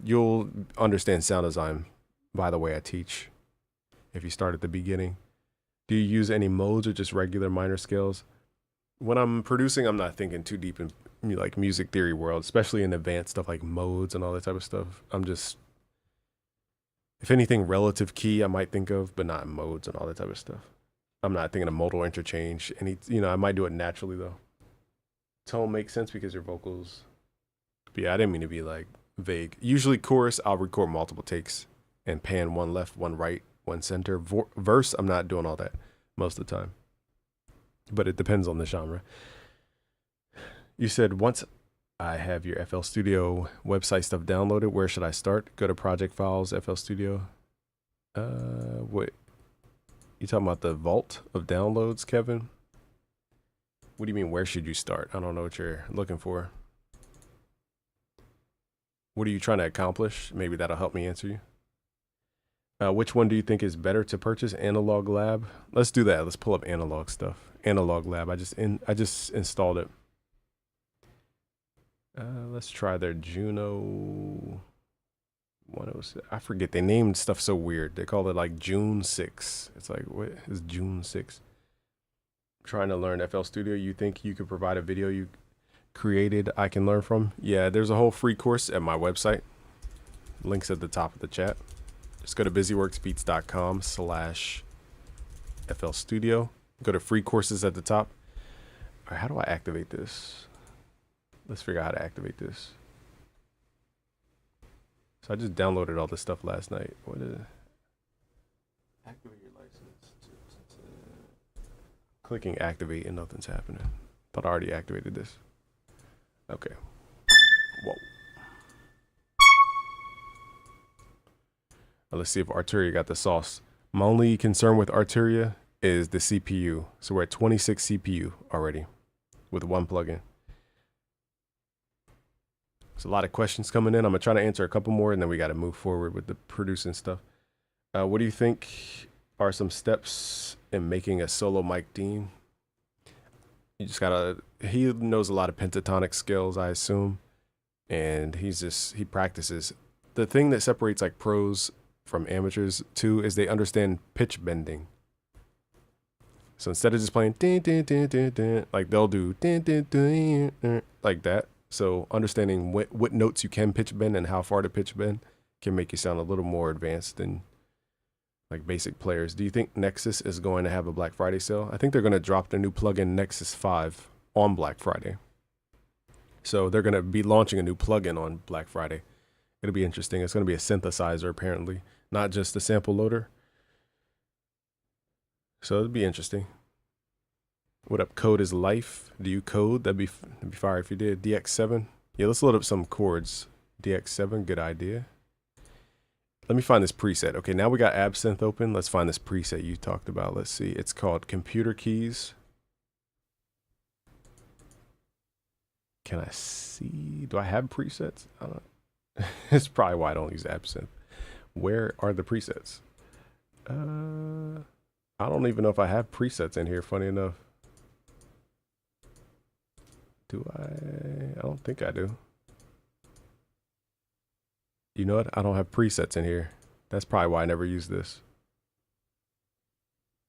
you'll understand sound design by the way I teach if you start at the beginning. Do you use any modes or just regular minor scales? When I'm producing, I'm not thinking too deep in like music theory world, especially in advanced stuff like modes and all that type of stuff. I'm just, if anything, relative key I might think of, but not modes and all that type of stuff. I'm not thinking of modal interchange. I might do it naturally though. Tone makes sense because your vocals. But yeah, I didn't mean to be like vague. Usually chorus, I'll record multiple takes and pan one left, one right, one center. Verse, I'm not doing all that most of the time. But it depends on the genre. You said once I have your FL Studio website stuff downloaded, where should I start? Go to Project Files, FL Studio. What? You talking about the vault of downloads, Kevin? What do you mean, where should you start? I don't know what you're looking for. What are you trying to accomplish? Maybe that'll help me answer you. Which one do you think is better to purchase? Analog Lab? Let's do that. Let's pull up analog stuff. Analog Lab. I just installed it. Let's try their Juno 106. I forget. They named stuff so weird. They call it like June 6. It's like, what is June 6? Trying to learn FL Studio. You think you could provide a video you created I can learn from? Yeah, there's a whole free course at my website. Links at the top of the chat. Just go to busyworksbeats.com/FL Studio. Go to free courses at the top. All right, how do I activate this? Let's figure out how to activate this. So I just downloaded all this stuff last night. What is it? Activate your license. Clicking activate and nothing's happening. Thought I already activated this. Okay. Whoa. Let's see if Arturia got the sauce. My only concern with Arturia is the CPU. So we're at 26 CPU already with one plugin. There's a lot of questions coming in. I'm gonna try to answer a couple more, and then we got to move forward with the producing stuff. What do you think are some steps in making a solo Mike Dean? You just gotta. He knows a lot of pentatonic scales, I assume, and he practices the thing that separates like pros from amateurs too is they understand pitch bending. So instead of just playing din, din, din, din, din, like they'll do din, din, din, din, like that. So understanding what notes you can pitch bend and how far to pitch bend can make you sound a little more advanced than like basic players. Do you think Nexus is going to have a Black Friday sale? I think they're going to drop their new plugin Nexus 5 on Black Friday. So they're going to be launching a new plugin on Black Friday. It'll be interesting. It's going to be a synthesizer apparently, not just a sample loader. So it'll be interesting. What up? Code is life. Do you code? That'd be fire if you did. DX7. Yeah, let's load up some chords. DX7, good idea. Let me find this preset. Okay, now we got Absinthe open. Let's find this preset you talked about. Let's see. It's called Computer Keys. Can I see? Do I have presets? I don't know. It's probably why I don't use Absinthe. Where are the presets? I don't even know if I have presets in here, funny enough. Do I? I don't think I do. You know what? I don't have presets in here. That's probably why I never use this.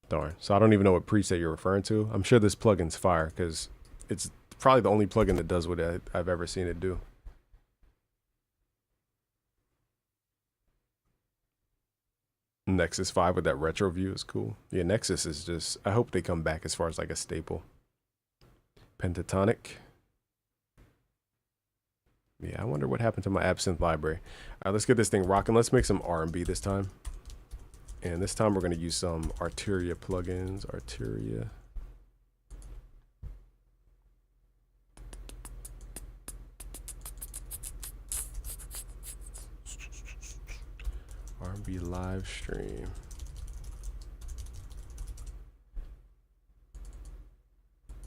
Darn. So I don't even know what preset you're referring to. I'm sure this plugin's fire because it's probably the only plugin that does what I've ever seen it do. Nexus 5 with that retro view is cool. Yeah, Nexus is just, I hope they come back as far as like a staple. Pentatonic. Yeah, I wonder what happened to my Absinthe library. All right, let's get this thing rocking. Let's make some R&B this time. And this time we're going to use some Arturia plugins. Arturia. R&B live stream.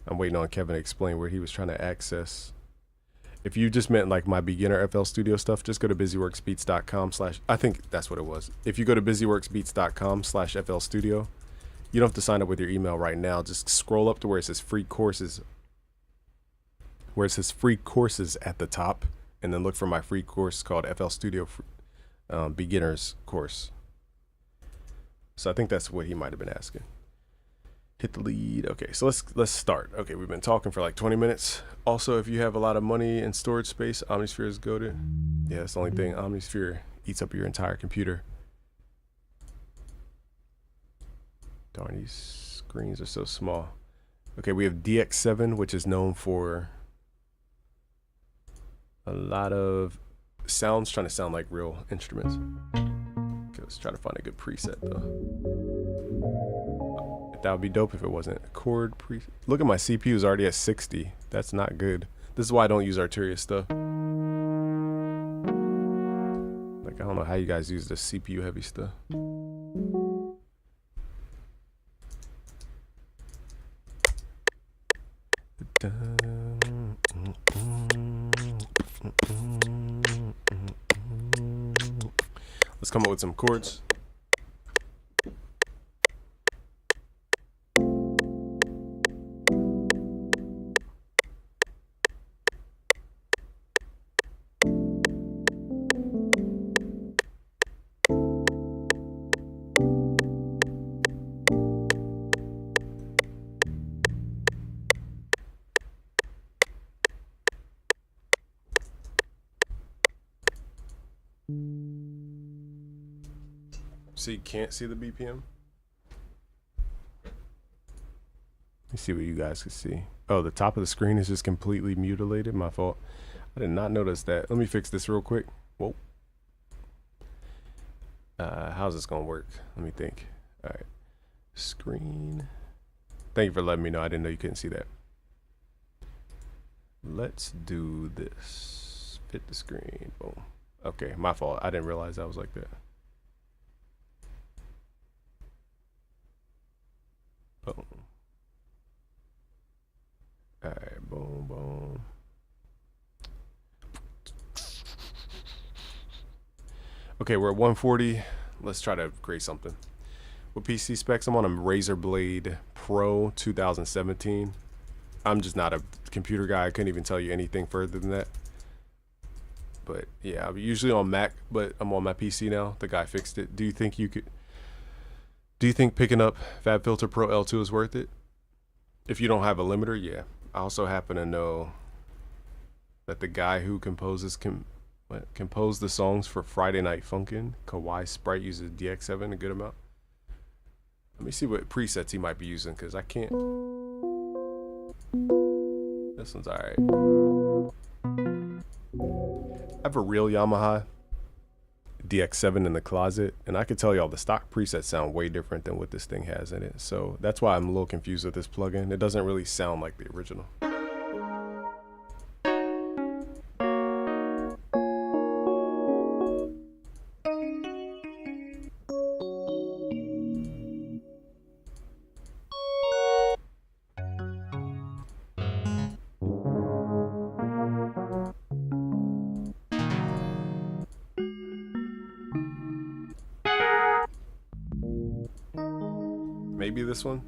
I'm waiting on Kevin to explain where he was trying to access. If you just meant like my beginner FL Studio stuff, just go to busyworksbeats.com/ I think that's what it was. If you go to busyworksbeats.com/FL Studio, you don't have to sign up with your email right now. Just scroll up to where it says free courses. Where it says free courses at the top, and then look for my free course called FL Studio Beginners course. So I think that's what he might have been asking. Hit the lead. Okay, so let's start. Okay, we've been talking for like 20 minutes. Also, if you have a lot of money and storage space, Omnisphere is go-to. Yeah, that's the only thing. Omnisphere eats up your entire computer. Darn, these screens are so small. Okay, we have DX7, which is known for a lot of sounds, trying to sound like real instruments. Okay, let's try to find a good preset though. That would be dope if it wasn't a chord preset. Look at my CPU is already at 60. That's not good. This is why I don't use Arturia stuff. Like, I don't know how you guys use the CPU heavy stuff. Let's come up with some chords. So you can't see the BPM? Let's see what you guys can see. Oh, the top of the screen is just completely mutilated. My fault. I did not notice that. Let me fix this real quick. Whoa. How's this gonna work? Let me think. All right. Screen. Thank you for letting me know. I didn't know you couldn't see that. Let's do this. Fit the screen. Boom. Okay, my fault. I didn't realize I was like that. Boom. All right, boom, boom. Okay, we're at 140. Let's try to create something. With PC specs, I'm on a Razer Blade Pro 2017. I'm just not a computer guy. I couldn't even tell you anything further than that. But yeah, I'm usually on Mac, but I'm on my PC now. The guy fixed it. Do you think picking up FabFilter Pro L2 is worth it? If you don't have a limiter, yeah. I also happen to know that the guy who composed the songs for Friday Night Funkin', Kawhi Sprite, uses DX7 a good amount. Let me see what presets he might be using, because I can't. This one's alright. I have a real Yamaha DX7 in the closet, and I can tell y'all the stock presets sound way different than what this thing has in it. So that's why I'm a little confused with this plugin. It doesn't really sound like the original. Maybe this one.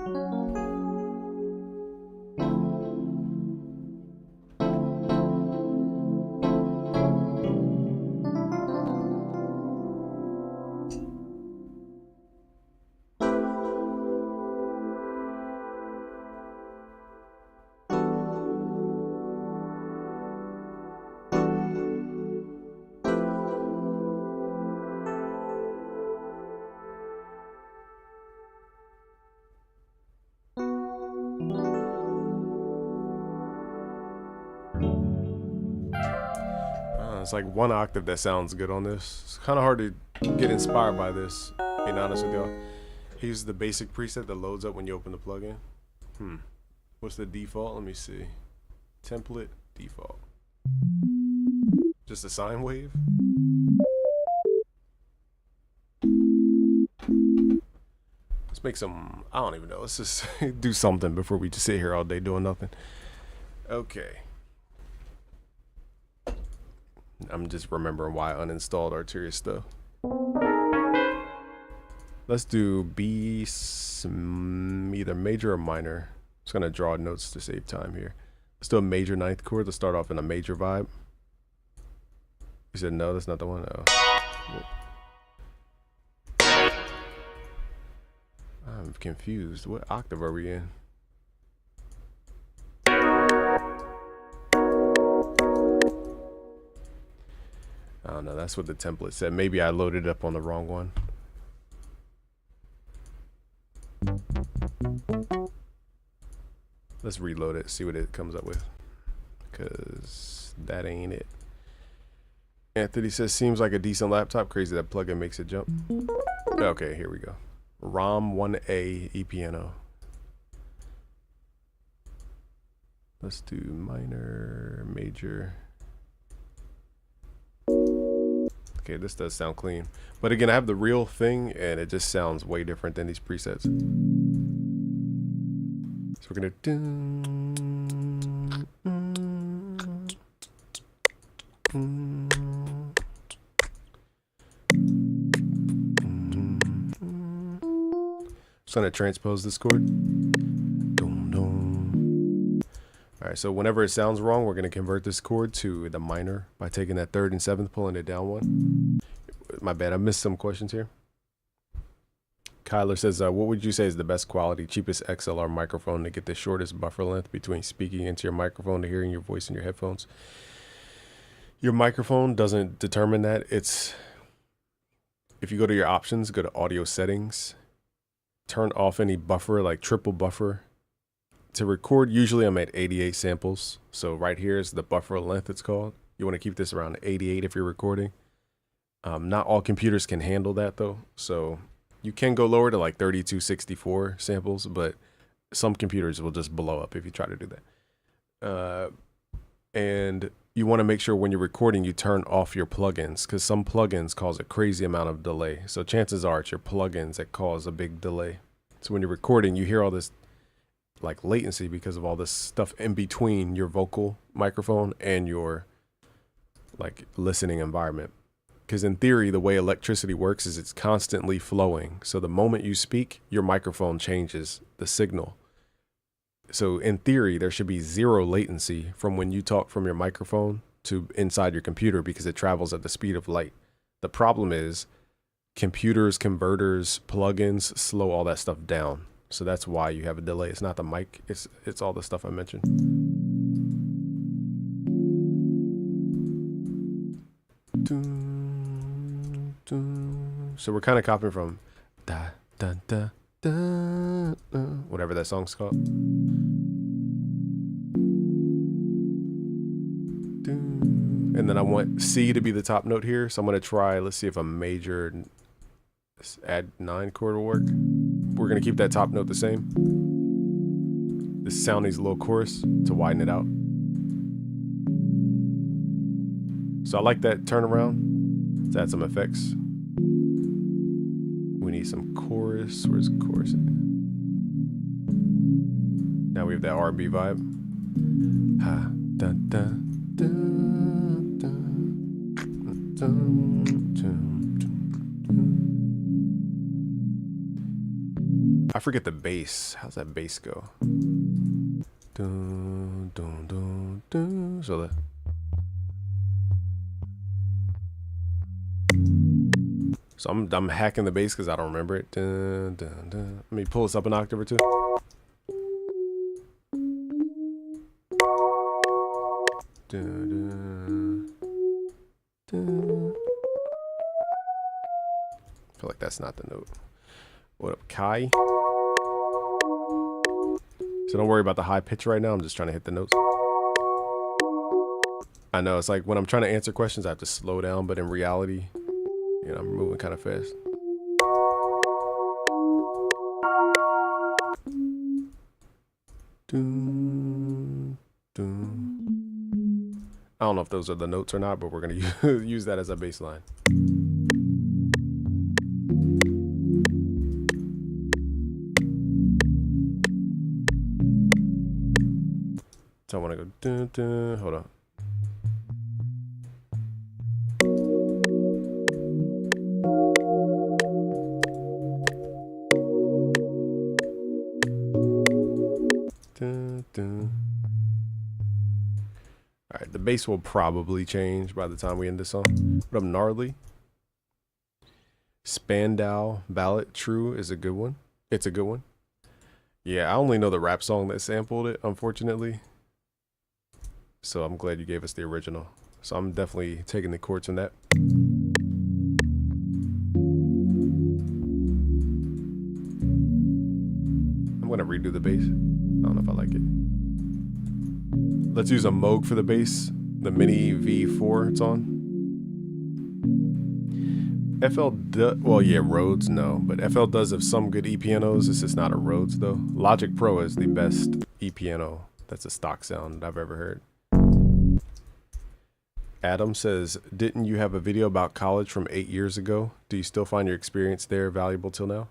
It's like one octave that sounds good on this. It's kind of hard to get inspired by this, being honest with y'all. Here's the basic preset that loads up when you open the plugin. What's the default? Let me see. Template default. Just a sine wave. Let's make some, I don't even know. Let's just do something before we just sit here all day doing nothing. Okay. I'm just remembering why I uninstalled Arturia stuff. Let's do B, either major or minor. I'm just gonna draw notes to save time here. Let's do a major ninth chord. Let's start off in a major vibe. You said no, that's not the one. Oh. I'm confused. What octave are we in? I don't know, that's what the template said. Maybe I loaded up on the wrong one. Let's reload it, see what it comes up with. Because that ain't it. Anthony says, seems like a decent laptop. Crazy that plugin makes it jump. Okay, here we go. ROM 1A ePiano. Let's do minor, major. Okay, this does sound clean. But again, I have the real thing and it just sounds way different than these presets. So we're gonna just gonna transpose this chord. All right, so whenever it sounds wrong, we're going to convert this chord to the minor by taking that third and seventh, pulling it down one. My bad, I missed some questions here. Kyler says, what would you say is the best quality, cheapest XLR microphone to get the shortest buffer length between speaking into your microphone to hearing your voice in your headphones? Your microphone doesn't determine that. It's, if you go to your options, go to audio settings, turn off any buffer, like triple buffer. To record, usually I'm at 88 samples. So right here is the buffer length, it's called. You want to keep this around 88 if you're recording. Not all computers can handle that though. So you can go lower to like 3264 samples, but some computers will just blow up if you try to do that. And you want to make sure when you're recording, you turn off your plugins, because some plugins cause a crazy amount of delay. So chances are it's your plugins that cause a big delay. So when you're recording, you hear all this like latency because of all this stuff in between your vocal microphone and your like listening environment. Because in theory, the way electricity works is it's constantly flowing. So the moment you speak, your microphone changes the signal. So in theory, there should be zero latency from when you talk from your microphone to inside your computer because it travels at the speed of light. The problem is computers, converters, plugins slow all that stuff down. So that's why you have a delay. It's not the mic, it's all the stuff I mentioned. So we're kind of copying from da da da da, whatever that song's called. And then I want C to be the top note here. So I'm going to try, let's see if a major add 9 chord will work. We're going to keep that top note the same. This sound needs a little chorus to widen it out. So I like that turnaround. Let's add some effects. We need some chorus. Where's the chorus? Now we have that R&B vibe. Ha, da, da, da, da, da, da. I forget the bass. How's that bass go? Dun, dun, dun, dun. So I'm hacking the bass because I don't remember it. Dun, dun, dun. Let me pull this up an octave or two. Dun, dun, dun. I feel like that's not the note. What up, Kai? So don't worry about the high pitch right now. I'm just trying to hit the notes. I know it's like when I'm trying to answer questions, I have to slow down, but in reality, you know, I'm moving kind of fast. Dun, dun. I don't know if those are the notes or not, but we're going to use that as a bass line. So I want to go dun, dun. Hold on. Dun, dun. All right, the bass will probably change by the time we end this song. What up, Gnarly? Spandau Ballad True is a good one. It's a good one. Yeah, I only know the rap song that sampled it, unfortunately. So I'm glad you gave us the original. So I'm definitely taking the chords from that. I'm gonna redo the bass. I don't know if I like it. Let's use a Moog for the bass. The Mini V4 it's on. Well, yeah, Rhodes, no. But FL does have some good E-pianos. It's just not a Rhodes, though. Logic Pro is the best E-piano. That's a stock sound I've ever heard. Adam says, didn't you have a video about college from 8 years ago? Do you still find your experience there valuable till now?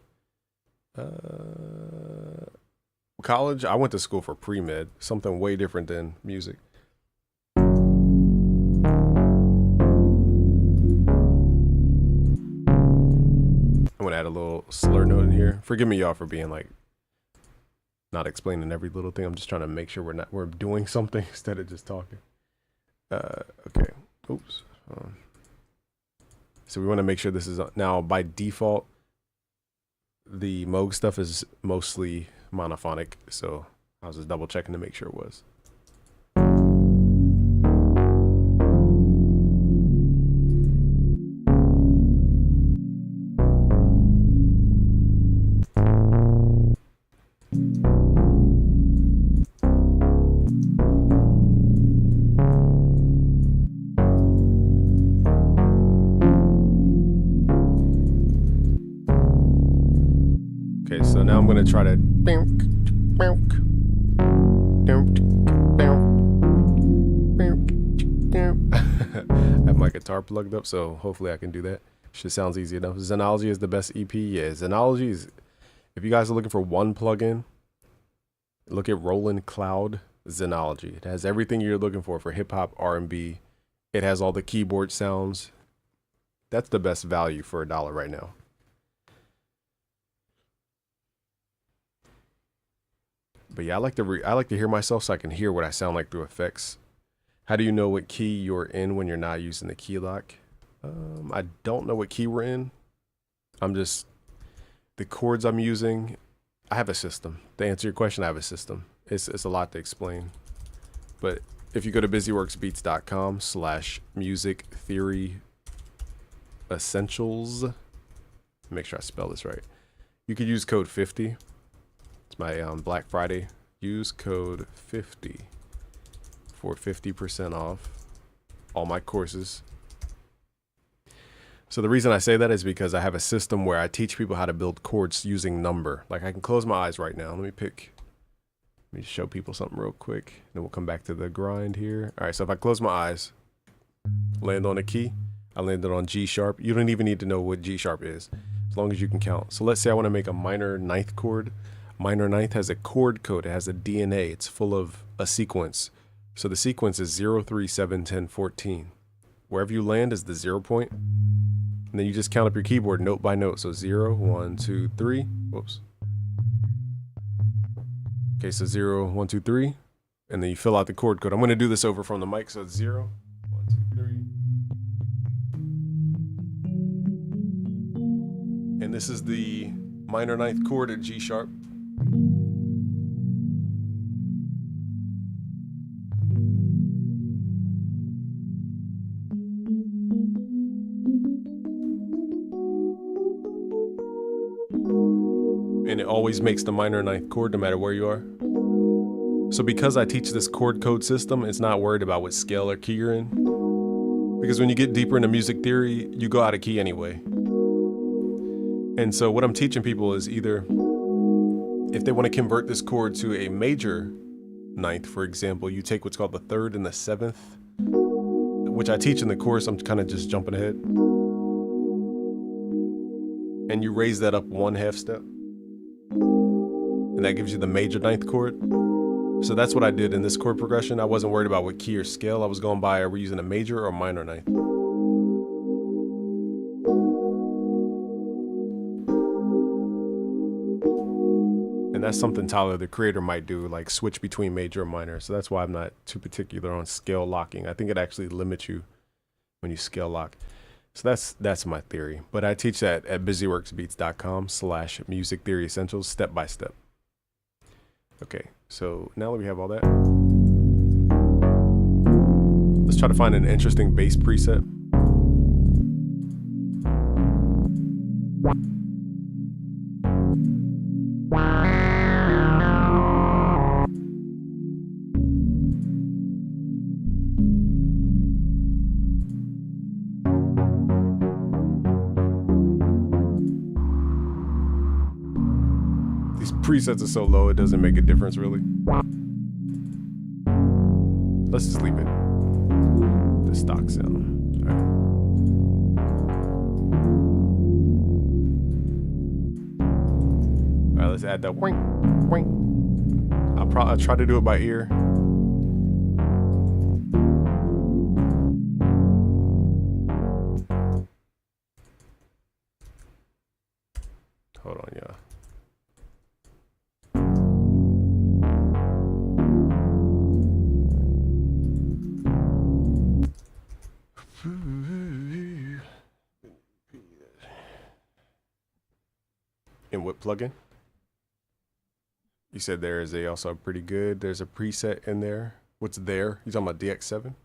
College, I went to school for pre-med, something way different than music. I'm gonna add a little slur note in here. Forgive me, y'all, for being like not explaining every little thing. I'm just trying to make sure we're doing something instead of just talking. Okay. Oops. So we want to make sure this is now by default. The Moog stuff is mostly monophonic, so I was just double checking to make sure it was. Okay, so now I'm going to try to I have my guitar plugged up, so hopefully I can do that. Shit sounds easy enough. Xenology is the best EP. Yeah, Xenology is, if you guys are looking for one plugin, look at Roland Cloud Xenology. It has everything you're looking for hip hop, R&B. It has all the keyboard sounds. That's the best value for $1 right now. But yeah, I like to hear myself so I can hear what I sound like through effects. How do you know what key you're in when you're not using the key lock? I don't know what key we're in. The chords I'm using, I have a system. To answer your question, I have a system. It's a lot to explain. But if you go to busyworksbeats.com/music theory essentials, make sure I spell this right. You could use code 50. It's my Black Friday. Use code 50 for 50% off all my courses. So the reason I say that is because I have a system where I teach people how to build chords using number. Like I can close my eyes right now. Let me show people something real quick. Then we'll come back to the grind here. All right, so if I close my eyes, land on a key, I landed on G sharp. You don't even need to know what G sharp is, as long as you can count. So let's say I want to make a minor ninth chord. Minor ninth has a chord code. It has a DNA. It's full of a sequence. So the sequence is 0, 3, 7, 10, 14. Wherever you land is the 0 point. And then you just count up your keyboard note by note. So 0, 1, 2, 3. Whoops. Okay, so 0, 1, 2, 3. And then you fill out the chord code. I'm going to do this over from the mic. So it's 0, 1, 2, 3. And this is the minor ninth chord at G sharp. And it always makes the minor ninth chord no matter where you are. So because I teach this chord code system, it's not worried about what scale or key you're in. Because when you get deeper into music theory, you go out of key anyway. And so what I'm teaching people is either if they want to convert this chord to a major ninth, for example, you take what's called the third and the seventh, which I teach in the course. I'm kind of just jumping ahead. And you raise that up 1/2 step. And that gives you the major ninth chord. So that's what I did in this chord progression. I wasn't worried about what key or scale I was going by. Are we using a major or minor ninth? And that's something Tyler, the creator, might do, like switch between major and minor. So that's why I'm not too particular on scale locking. I think it actually limits you when you scale lock. So that's my theory. But I teach that at busyworksbeats.com/music theory essentials step by step. Okay, so now that we have all that, let's try to find an interesting bass preset. These presets are so low, it doesn't make a difference really. Let's just leave it. The stock sound. All right, let's add that wink, wink. I'll try to do it by ear. Hold on, y'all. In what plugin? You said there is also pretty good. There's a preset in there. What's there? You talking about DX7?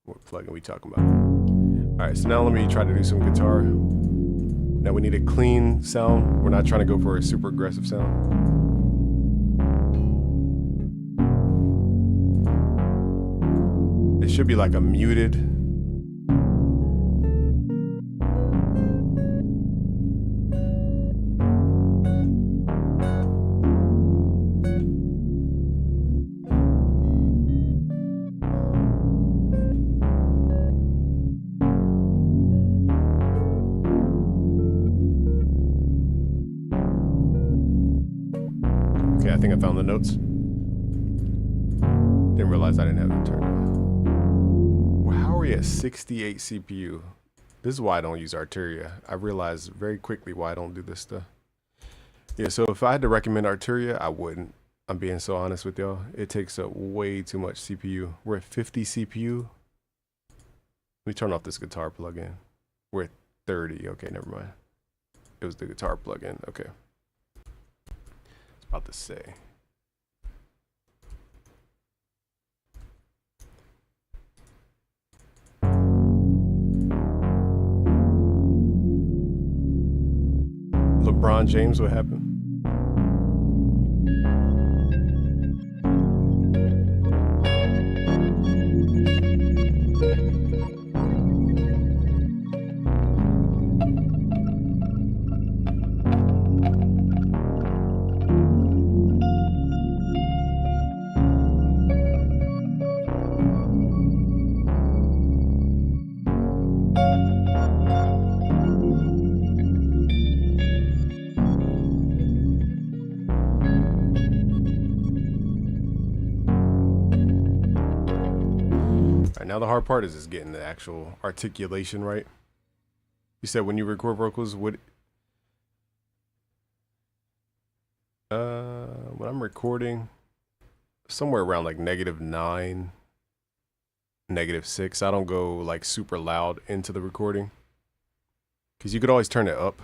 What plugin we talking about? All right, so now let me try to do some guitar. Now we need a clean sound. We're not trying to go for a super aggressive sound. It should be like a muted. Okay, I think I found the notes. Didn't realize I didn't have it turned on. Well, how are we at 68 CPU? This is why I don't use Arturia. I realized very quickly why I don't do this stuff. Yeah, so if I had to recommend Arturia, I wouldn't. I'm being so honest with y'all. It takes up way too much CPU. We're at 50 CPU. Let me turn off this guitar plugin. We're at 30. Okay, never mind. It was the guitar plugin. Okay. I was about to say. LeBron James, what happened? Now the hard part is just getting the actual articulation right. You said when you record vocals, what? When I'm recording, somewhere around like -9, -6. I don't go like super loud into the recording, because you could always turn it up.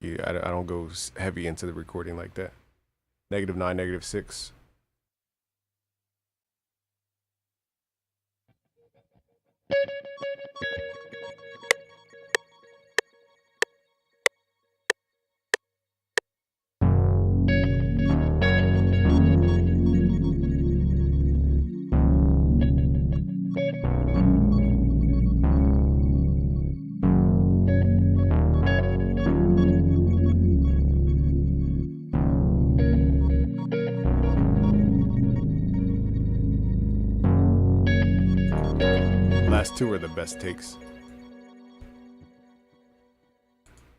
Yeah, I don't go heavy into the recording like that. -9, -6. Last two are the best takes.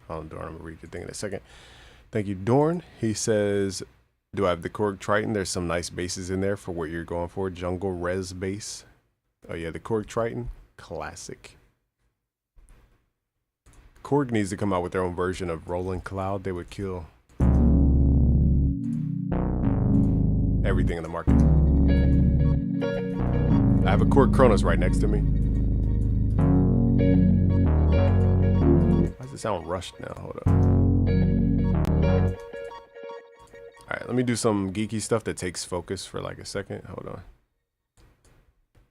Oh, Dorn, I'm gonna read your thing in a second. Thank you, Dorn. He says, do I have the Korg Triton? There's some nice basses in there for what you're going for. Jungle Res bass. Oh yeah, the Korg Triton, classic. Korg needs to come out with their own version of Rolling Cloud. They would kill everything in the market. I have a Korg Kronos right next to me. Why does it sound rushed now? Hold up. Alright, let me do some geeky stuff that takes focus for like a second. Hold on.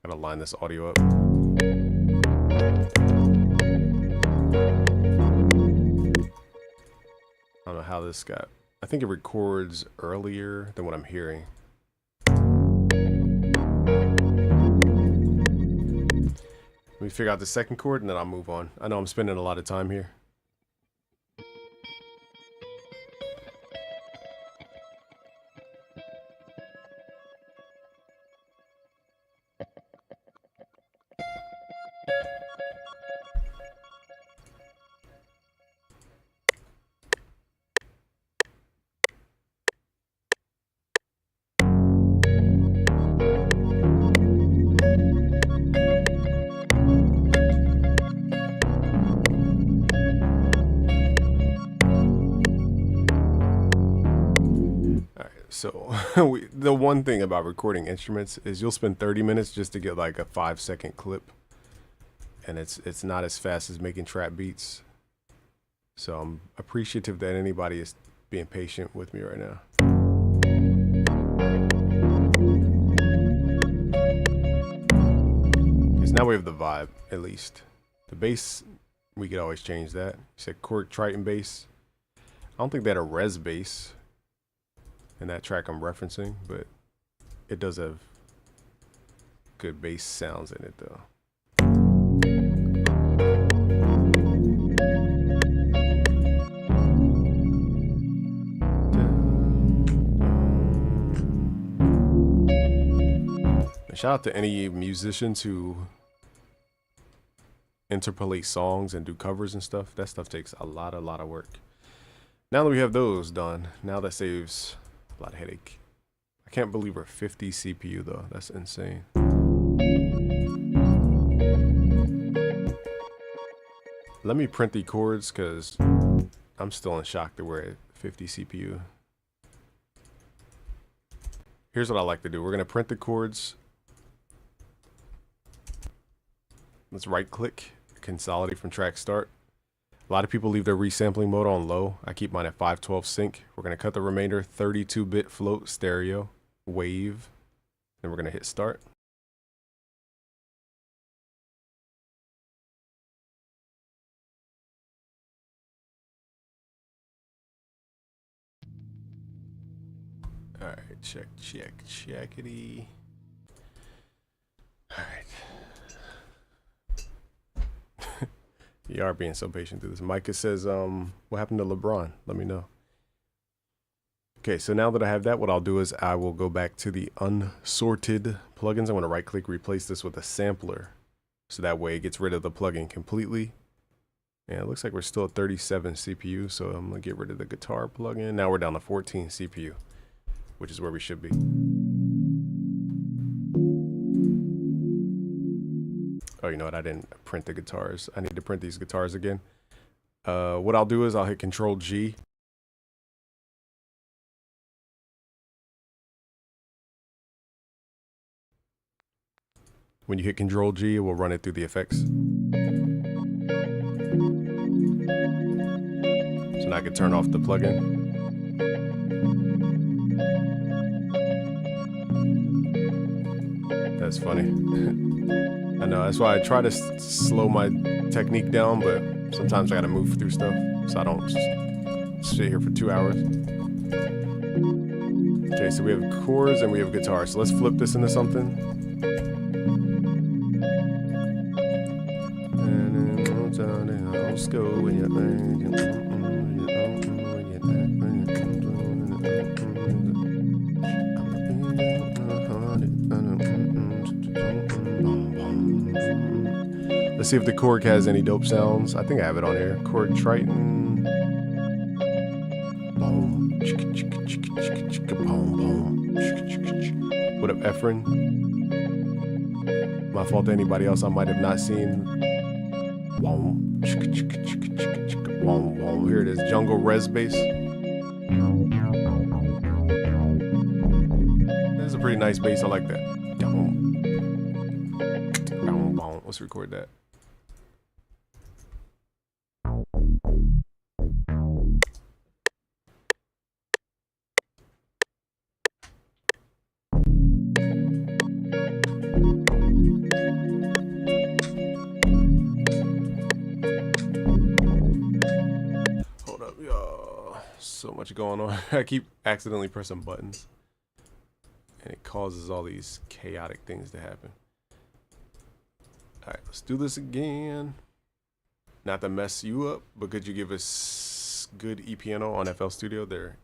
Gotta line this audio up. I don't know how this got. I think it records earlier than what I'm hearing. Let me figure out the second chord and then I'll move on. I know I'm spending a lot of time here. So the one thing about recording instruments is you'll spend 30 minutes just to get like a 5-second clip, and it's not as fast as making trap beats. So I'm appreciative that anybody is being patient with me right now. Because now we have the vibe, at least. The bass, we could always change that. You said Korg Triton bass. I don't think they had a res bass in that track I'm referencing, but it does have good bass sounds in it though. And shout out to any musicians who interpolate songs and do covers and stuff. That stuff takes a lot of work. Now that we have those done, now that saves a lot of headache. I can't believe we're 50 CPU though. That's insane. Let me print the chords because I'm still in shock that we're at 50 CPU. here's what I like to do. We're gonna print the chords. Let's right click, consolidate from track start. A lot of people leave their resampling mode on low. I keep mine at 512 sync. We're gonna cut the remainder 32-bit float stereo wave. Then we're gonna hit start. All right, checkity. All right. You are being so patient through this. Micah says, what happened to LeBron? Let me know. Okay, so now that I have that, what I'll do is I will go back to the unsorted plugins. I want to right click, replace this with a sampler. So that way it gets rid of the plugin completely. And it looks like we're still at 37 CPU. So I'm gonna get rid of the guitar plugin. Now we're down to 14 CPU, which is where we should be. Oh, you know what? I didn't print the guitars. I need to print these guitars again. What I'll do is I'll hit Control G. When you hit Control G, it will run it through the effects. So now I can turn off the plugin. That's funny. I know, that's why I try to slow my technique down, but sometimes I gotta move through stuff, so I don't sit here for 2 hours. Okay, so we have chords and we have guitar, so let's flip this into something. Let's go when you're Let's see if the Korg has any dope sounds. I think I have it on here. Korg Triton. Boom. What up, Efren? My fault to anybody else I might have not seen. Here it is, Jungle Res Bass. This is a pretty nice bass. I like that. Let's record that. Hold up, y'all. So much going on. I keep accidentally pressing buttons, and it causes all these chaotic things to happen. All right, let's do this again. Not to mess you up, but could you give us good ePiano on FL Studio? They're